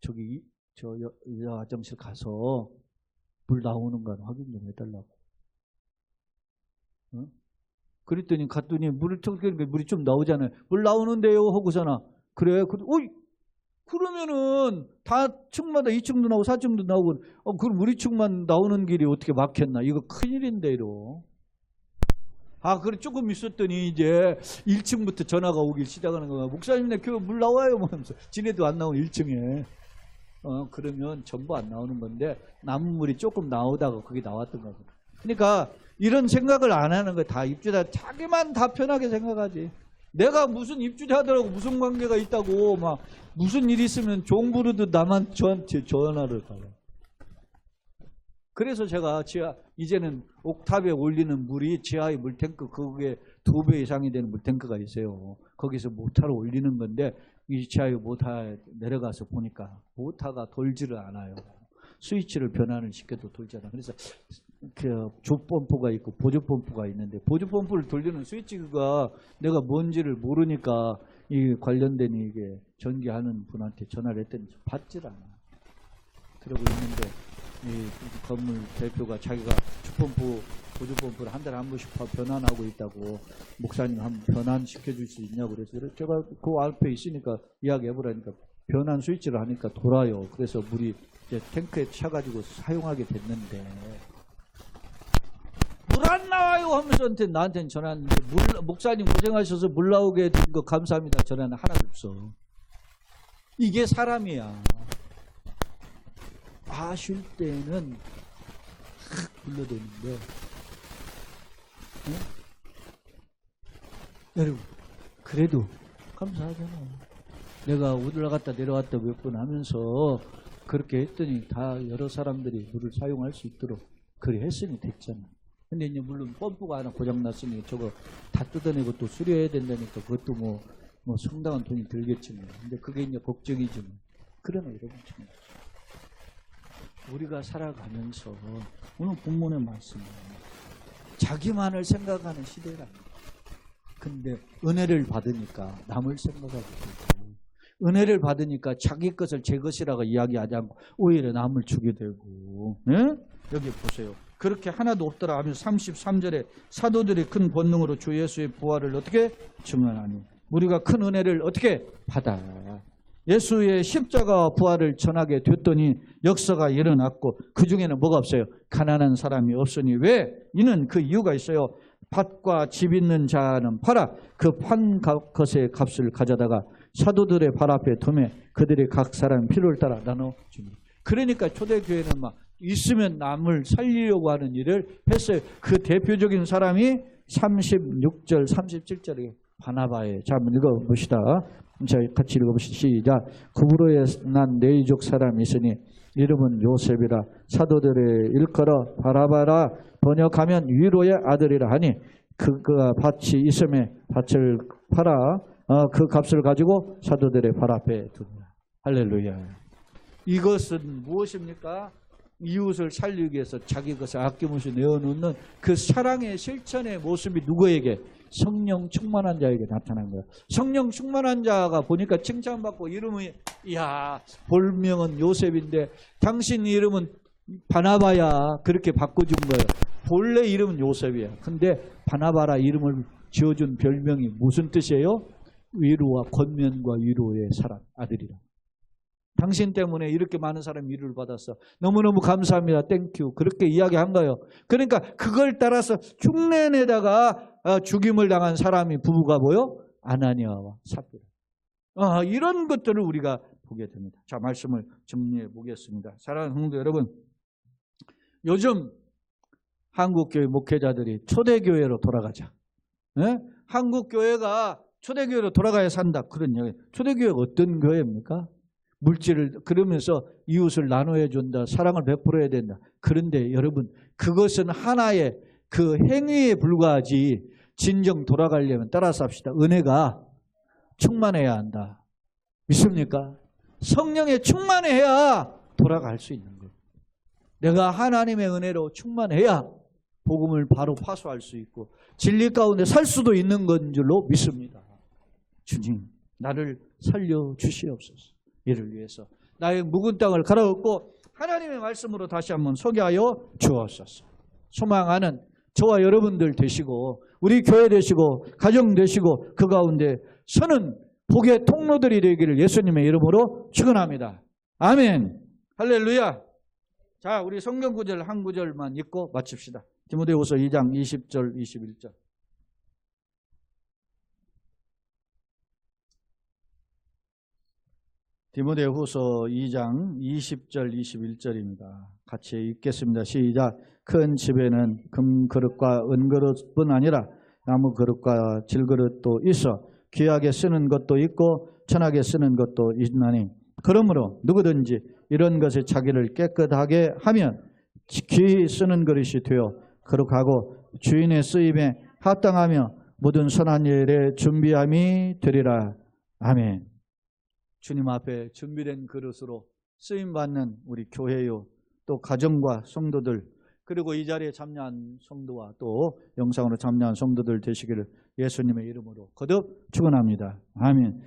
저 여자 화장실 가서 물 나오는가 확인 좀 해달라고. 그랬더니 갔더니 물을 켜니까 물이 좀 나오잖아요. 물 나오는데요 하고서나 그래. 그러면은 다 층마다 2층도 나오고 4층도 나오고 그럼 우리 층만 나오는 길이 어떻게 막혔나. 이거 큰일인데 이러. 그래 조금 있었더니 이제 1층부터 전화가 오길 시작하는 거야. 목사님네 교회 물 나와요 하면서. 지네도 안 나오는 1층에. 그러면 전부 안 나오는 건데 남은 물이 조금 나오다가 그게 나왔던 거고. 그러니까 이런 생각을 안 하는 거야. 다 입주자 자기만 다 편하게 생각하지. 내가 무슨 입주자들하고 무슨 관계가 있다고 막 무슨 일 있으면 종 부르듯 나만 저한테 전화를 받아. 그래서 제가 이제는 옥탑에 올리는 물이 지하의 물탱크 그게 2배 이상이 되는 물탱크가 있어요. 거기서 모타로 올리는 건데 이 지하의 모타 내려가서 보니까 모타가 돌지를 않아요. 스위치를 변환을 시켜도 돌잖아. 그래서 조펌프가 있고 보조펌프가 있는데 보조펌프를 돌리는 스위치가 내가 뭔지를 모르니까 이 관련된 이게 전기하는 분한테 전화를 했더니 받질 않아. 그러고 있는데 이 건물 대표가 자기가 주펌프 보조펌프를 한 달에 한 번씩 변환하고 있다고. 목사님 한번 변환시켜 줄 수 있냐고 그래서 제가 그 앞에 있으니까 이야기해보라니까 변환 스위치를 하니까 돌아요. 그래서 물이 이제 탱크에 차가지고 사용하게 됐는데 물 안 나와요 하면서 나한테는 전화했는데 목사님 고생하셔서 물 나오게 된 거 감사합니다. 전화는 하나도 없어. 이게 사람이야. 아쉬울 때는 불러대는데 여러분 그래도 감사하잖아. 내가 올라갔다 내려왔다 몇 번 하면서 그렇게 했더니 다 여러 사람들이 물을 사용할 수 있도록 그래 했으니 됐잖아. 근데 이제 물론 펌프가 하나 고장났으니 저거 다 뜯어내고 또 수리해야 된다니까 그것도 뭐 상당한 돈이 들겠지 뭐. 근데 그게 이제 걱정이지 뭐. 그러나 여러분 참 우리가 살아가면서 오늘 본문의 말씀은 자기만을 생각하는 시대라. 근데 은혜를 받으니까 남을 생각하게 되고 은혜를 받으니까 자기 것을 제 것이라고 이야기하지 않고 오히려 남을 주게 되고. 네? 여기 보세요. 그렇게 하나도 없더라 하면서 33절에 사도들이 큰 본능으로 주 예수의 부활을 어떻게 증언하니 우리가 큰 은혜를 어떻게 받아. 예수의 십자가와 부활을 전하게 됐더니 역사가 일어났고 그 중에는 뭐가 없어요? 가난한 사람이 없으니 왜? 이는 그 이유가 있어요. 밭과 집 있는 자는 팔아 그 판 것의 값을 가져다가 사도들의 발 앞에 두매 그들이 각 사람 필요를 따라 나눠줍니다. 그러니까 초대교회는 막 있으면 남을 살리려고 하는 일을 했어요. 그 대표적인 사람이 36절 37절에 바나바예요. 자, 한번 읽어봅시다. 자, 같이 읽어보시죠. 시작. 구브로에 난 네이족 사람이 있으니 이름은 요셉이라 사도들의 일컬어 바나바라 번역하면 위로의 아들이라 하니 그가 밭이 있음에 밭을 팔아 그 값을 가지고 사도들의 발 앞에 둡니다. 할렐루야. 이것은 무엇입니까? 이웃을 살리기 위해서 자기 것을 아낌없이 내어놓는 그 사랑의 실천의 모습이 누구에게? 성령 충만한 자에게 나타난 거예요. 성령 충만한 자가 보니까 칭찬받고 이름이 이야 본명은 요셉인데 당신 이름은 바나바야 그렇게 바꿔준 거예요. 본래 이름은 요셉이야. 근데 바나바라 이름을 지어준 별명이 무슨 뜻이에요? 위로와 권면과 위로의 사람 아들이라. 당신 때문에 이렇게 많은 사람이 위로를 받았어. 너무너무 감사합니다. 땡큐. 그렇게 이야기한 거예요. 그러니까 그걸 따라서 흉내내다가 죽임을 당한 사람이 부부가 뭐요? 아나니아와 삽비라. 이런 것들을 우리가 보게 됩니다. 자, 말씀을 정리해 보겠습니다. 사랑하는 성도 여러분, 요즘 한국교회 목회자들이 초대교회로 돌아가자. 네? 한국교회가 초대교회로 돌아가야 산다. 그런 얘기. 초대교회가 어떤 교회입니까? 물질을 그러면서 이웃을 나눠야 준다. 사랑을 베풀어야 된다. 그런데 여러분 그것은 하나의 그 행위에 불과하지 진정 돌아가려면 따라서 합시다. 은혜가 충만해야 한다. 믿습니까? 성령에 충만해야 돌아갈 수 있는 거예요. 내가 하나님의 은혜로 충만해야 복음을 바로 파수할 수 있고 진리 가운데 살 수도 있는 건 줄로 믿습니다. 주님 나를 살려주시옵소서. 이를 위해서 나의 묵은 땅을 갈아엎고 하나님의 말씀으로 다시 한번 소개하여 주옵소서. 소망하는 저와 여러분들 되시고 우리 교회 되시고 가정 되시고 그 가운데 서는 복의 통로들이 되기를 예수님의 이름으로 축원합니다. 아멘. 할렐루야. 자, 우리 성경 구절 한 구절만 읽고 마칩시다. 디모데후서 2장 20절 21절. 디모데후서 2장 20절 21절입니다. 같이 읽겠습니다. 시작. 큰 집에는 금그릇과 은그릇뿐 아니라 나무 그릇과 질그릇도 있어 귀하게 쓰는 것도 있고 천하게 쓰는 것도 있나니 그러므로 누구든지 이런 것에 자기를 깨끗하게 하면 귀히 쓰는 그릇이 되어 거룩하고 주인의 쓰임에 합당하며 모든 선한 일에 준비함이 되리라. 아멘. 주님 앞에 준비된 그릇으로 쓰임받는 우리 교회요 또 가정과 성도들 그리고 이 자리에 참여한 성도와 또 영상으로 참여한 성도들 되시기를 예수님의 이름으로 거듭 축원합니다. 아멘.